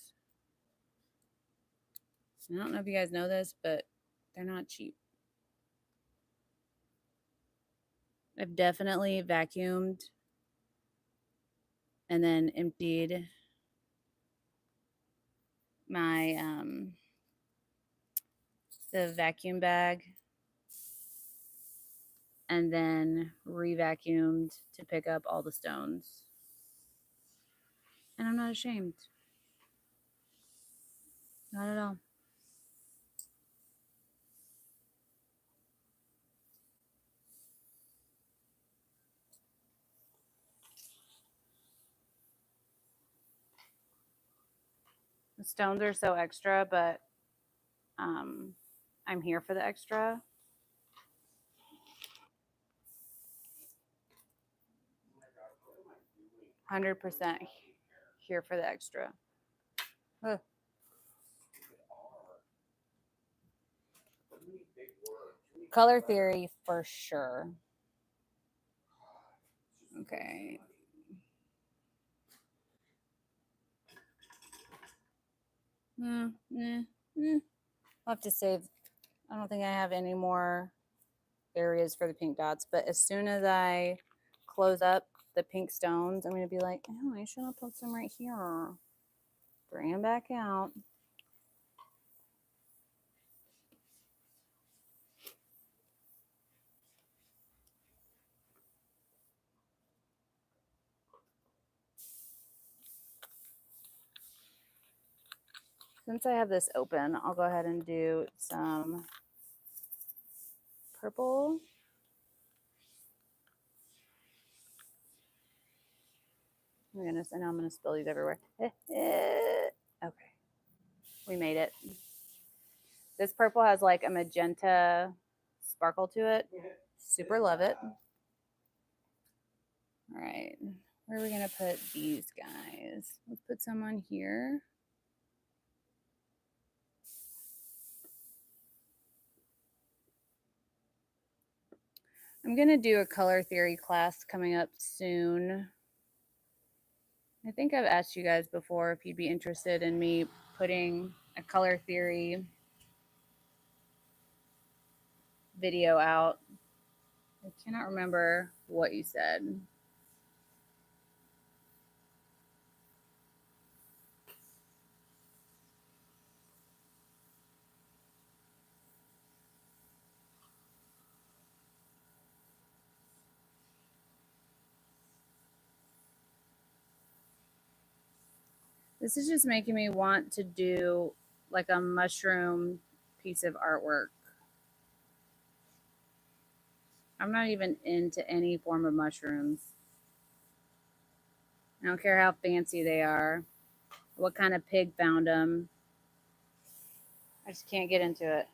I don't know if you guys know this, but they're not cheap. I've definitely vacuumed and then emptied my the vacuum bag and then re-vacuumed to pick up all the stones. And I'm not ashamed. Not at all. The stones are so extra, but I'm here for the extra. 100% here for the extra. Ugh. Color theory for sure. Okay. I'll have to save. I don't think I have any more areas for the pink dots, but as soon as I close up the pink stones, I'm going to be like, oh, I should have put some right here. Bring them back out. Since I have this open, I'll go ahead and do some purple. Oh my goodness, I know I'm going to spill these everywhere. Okay, we made it. This purple has like a magenta sparkle to it. Super love it. All right, where are we going to put these guys? Let's put some on here. I'm going to do a color theory class coming up soon. I think I've asked you guys before if you'd be interested in me putting a color theory video out. I cannot remember what you said. This is just making me want to do like a mushroom piece of artwork. I'm not even into any form of mushrooms. I don't care how fancy they are, what kind of pig found them. I just can't get into it.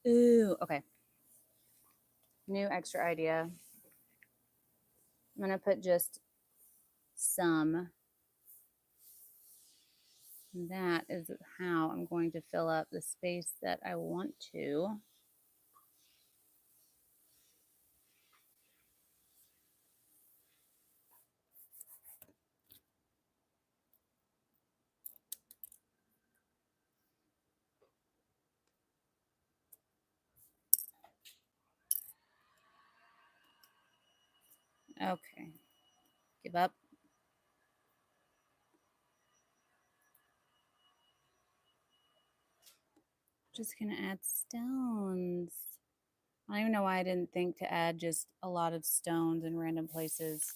Ooh, okay. New extra idea. I'm going to put just some. That is how I'm going to fill up the space that I want to. Okay. Give up. Just going to add stones. I don't even know why I didn't think to add just a lot of stones in random places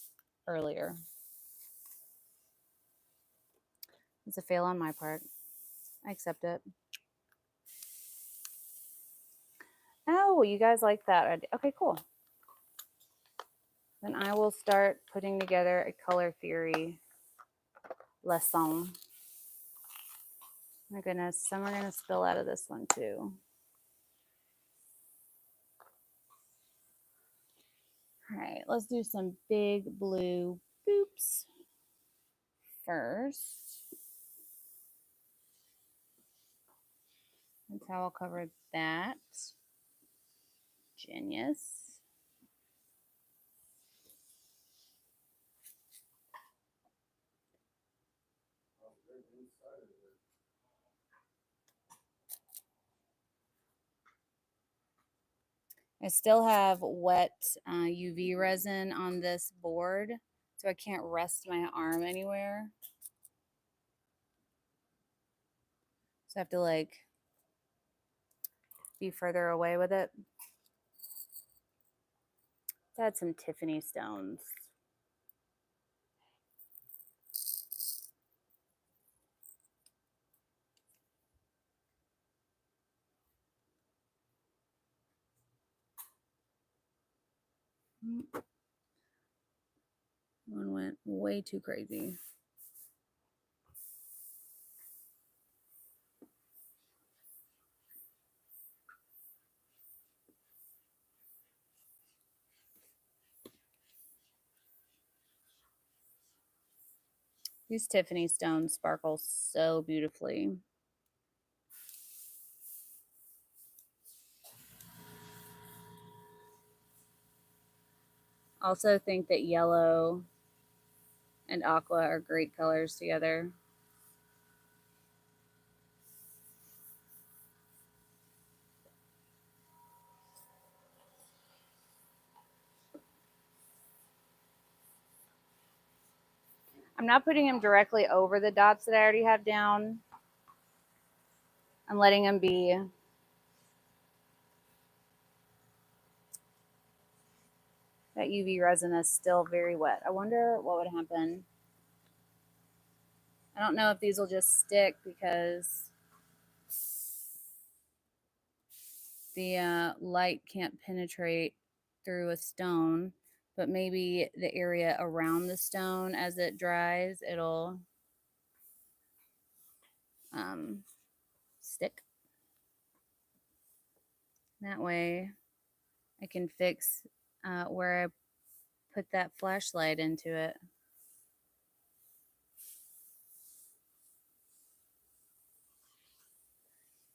earlier. It's a fail on my part. I accept it. Oh, you guys like that. Okay, cool. Then I will start putting together a color theory lesson. My goodness, some are going to spill out of this one too. All right, let's do some big blue boops first. That's how I'll cover that. Genius. I still have wet UV resin on this board, so I can't rest my arm anywhere. So I have to like be further away with it. Let's add some Tiffany stones. One went way too crazy. These Tiffany stones sparkle so beautifully. Also think that yellow and aqua are great colors together. I'm not putting them directly over the dots that I already have down. I'm letting them be that UV resin is still very wet. I wonder what would happen. I don't know if these will just stick because the light can't penetrate through a stone, but maybe the area around the stone as it dries, it'll stick. That way I can fix where I put that flashlight into it.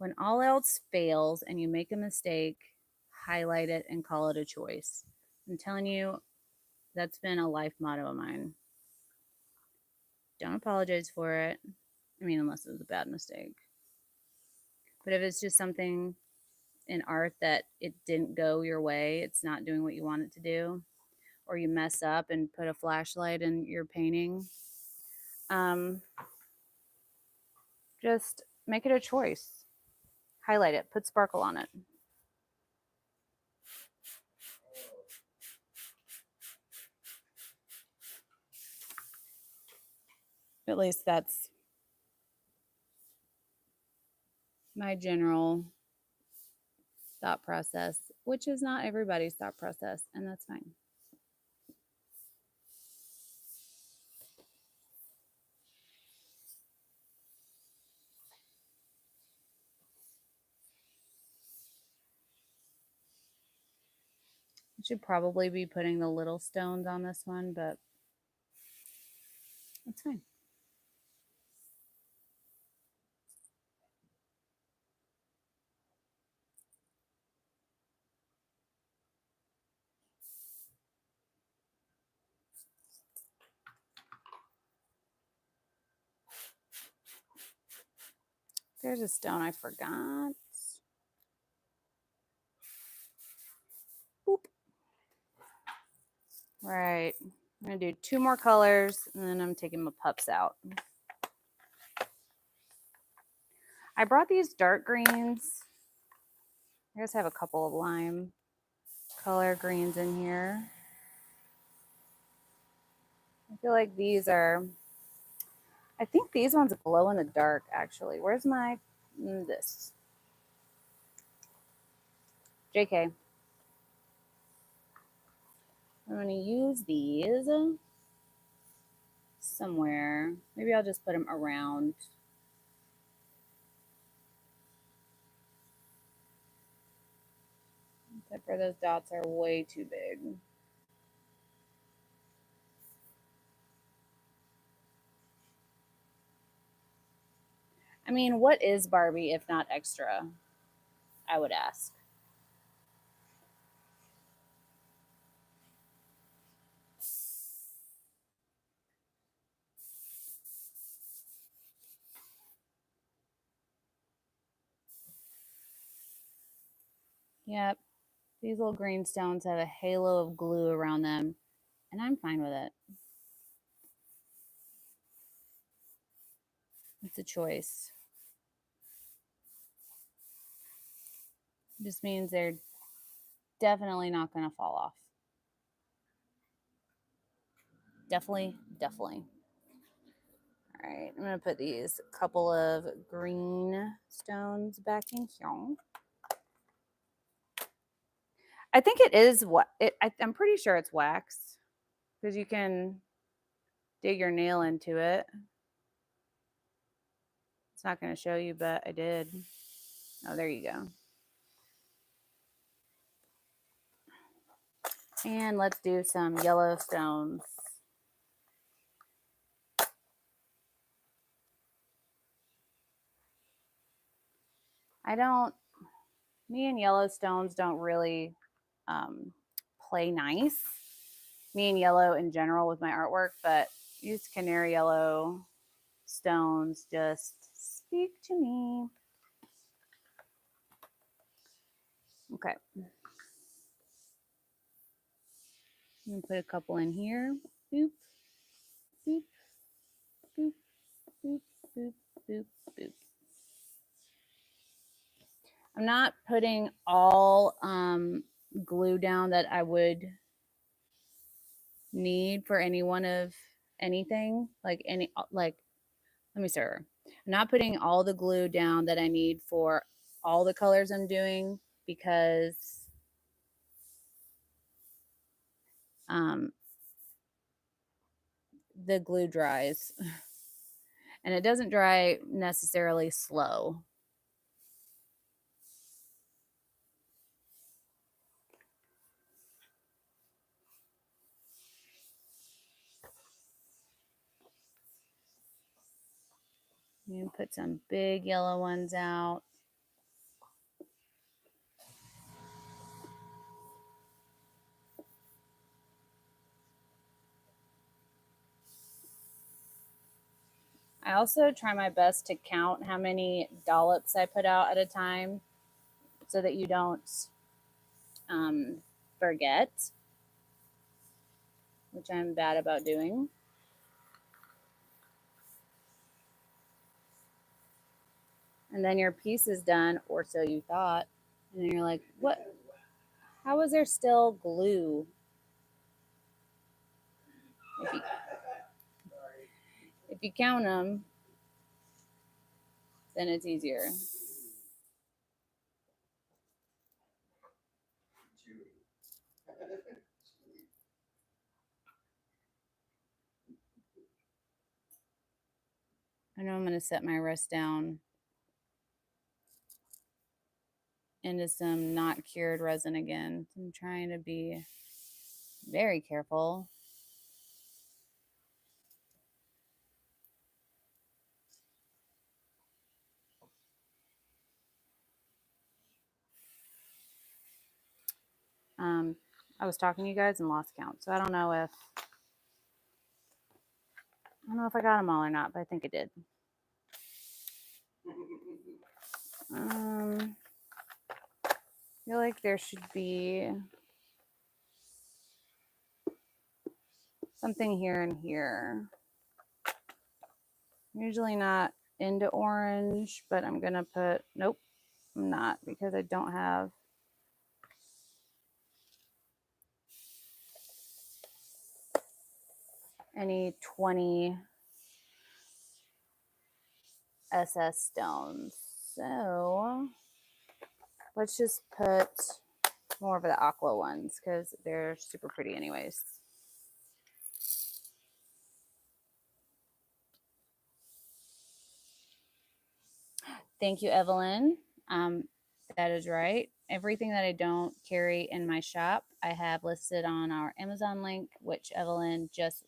When all else fails and you make a mistake, highlight it and call it a choice. I'm telling you, that's been a life motto of mine. Don't apologize for it. I mean, unless it was a bad mistake. But if it's just something in art that it didn't go your way, it's not doing what you want it to do, or you mess up and put a flashlight in your painting, just make it a choice. Highlight it, put sparkle on it. At least that's my general thought process, which is not everybody's thought process, and that's fine. I should probably be putting the little stones on this one, but that's fine. There's a stone I forgot. Boop. Right. I'm going to do 2 more colors, and then I'm taking my pups out. I brought these dark greens. I guess I have a couple of lime color greens in here. I feel like these are, I think these ones glow in the dark, actually. Where's my, this? JK. I'm going to use these somewhere. Maybe I'll just put them around. Except for those dots are way too big. I mean, what is Barbie if not extra? I would ask. Yep. These little green stones have a halo of glue around them, and I'm fine with it. It's a choice. It just means they're definitely not going to fall off. Definitely, definitely. All right, I'm going to put these couple of green stones back in here. I think it is what I'm pretty sure it's wax because you can dig your nail into it. It's not going to show you, but I did. Oh, there you go. And let's do some yellow stones. Me and yellow stones don't really play nice. Me and yellow in general with my artwork, but these canary yellow stones just speak to me. Okay. I'm going to put a couple in here. Boop, boop, boop, boop, boop, boop, boop. I'm not putting all glue down that I would need for any one of anything. Let me start. I'm not putting all the glue down that I need for all the colors I'm doing because the glue dries and it doesn't dry necessarily slow. You can put some big yellow ones out. I also try my best to count how many dollops I put out at a time so that you don't forget, which I'm bad about doing. And then your piece is done, or so you thought. And then you're like, what? How is there still glue? If you, if you count them, then it's easier. I know I'm going to set my rest down into some not cured resin again. I'm trying to be very careful. I was talking to you guys and lost count, so I don't know if I got them all or not, but I think I did. I feel like there should be something here and here. Usually not into orange, but I'm gonna put, nope, I'm not, because I don't have any 20 SS stones. So let's just put more of the aqua ones because they're super pretty anyways. Thank you, Evelyn. That is right. Everything that I don't carry in my shop, I have listed on our Amazon link, which Evelyn just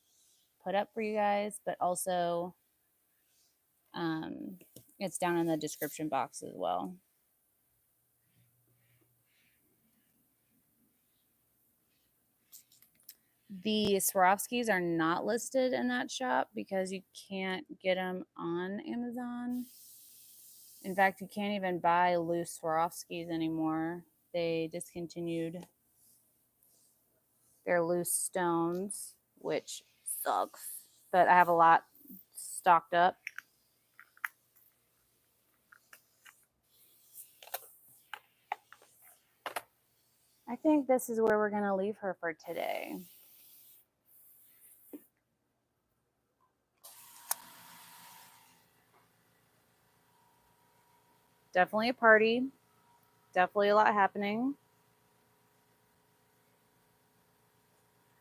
put up for you guys, but also it's down in the description box as well. The Swarovskis are not listed in that shop because you can't get them on Amazon. In fact, you can't even buy loose Swarovskis anymore. They discontinued their loose stones, which sucks. But I have a lot stocked up. I think this is where we're going to leave her for today. Definitely a party. Definitely a lot happening.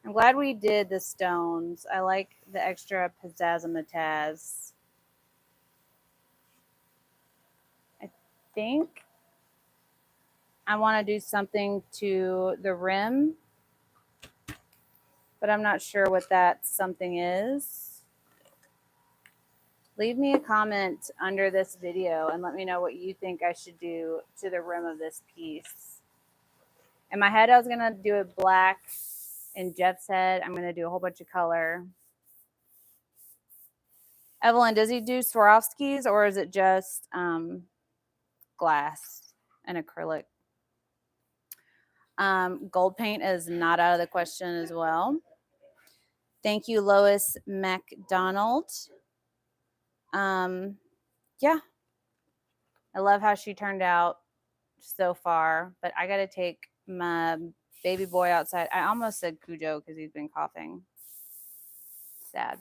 I'm glad we did the stones. I like the extra pizzazz. I think I want to do something to the rim, but I'm not sure what that something is. Leave me a comment under this video and let me know what you think I should do to the rim of this piece. In my head, I was going to do it black. In Jeff's head, I'm going to do a whole bunch of color. Evelyn, does he do Swarovskis or is it just glass and acrylic? Gold paint is not out of the question as well. Thank you, Lois McDonald. Yeah, I love how she turned out so far, but I got to take my baby boy outside. I almost said Cujo because he's been coughing. Sad.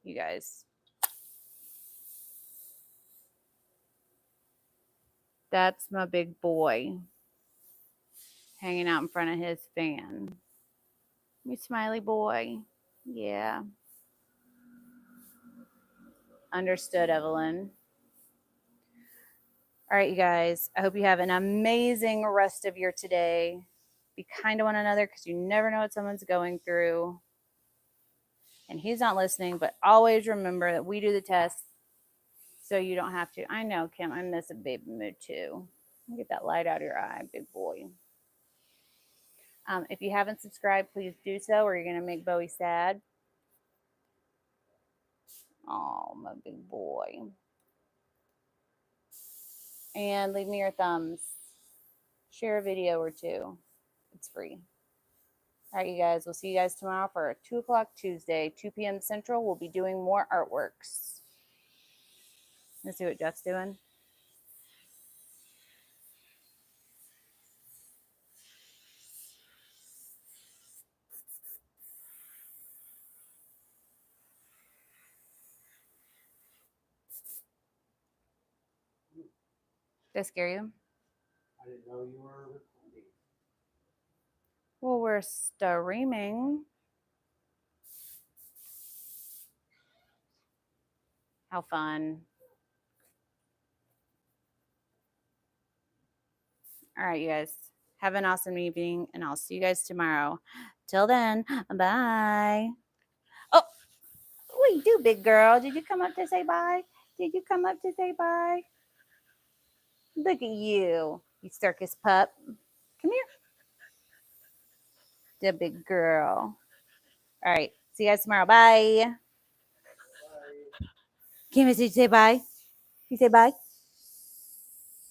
You guys. That's my big boy hanging out in front of his fan. You smiley boy. Yeah. Understood, Evelyn. All right, you guys. I hope you have an amazing rest of your today. Be kind to one another because you never know what someone's going through. And he's not listening, but always remember that we do the test so you don't have to. I know, Kim, I miss a baby mood too. Get that light out of your eye, big boy. If you haven't subscribed, please do so or you're going to make Bowie sad. Oh, my big boy. And leave me your thumbs. Share a video or two. It's free. All right, you guys. We'll see you guys tomorrow for a 2 o'clock Tuesday, 2 p.m. Central. We'll be doing more artworks. Let's see what Jeff's doing. Did I scare you? I didn't know you were recording. Well, we're streaming. How fun. All right, you guys. Have an awesome evening, and I'll see you guys tomorrow. Till then, bye. Oh, what do you do, big girl? Did you come up to say bye? Did you come up to say bye? Look at you, you circus pup. Come here. The big girl. All right. See you guys tomorrow. Bye. Bye. Can't you say bye? You say bye?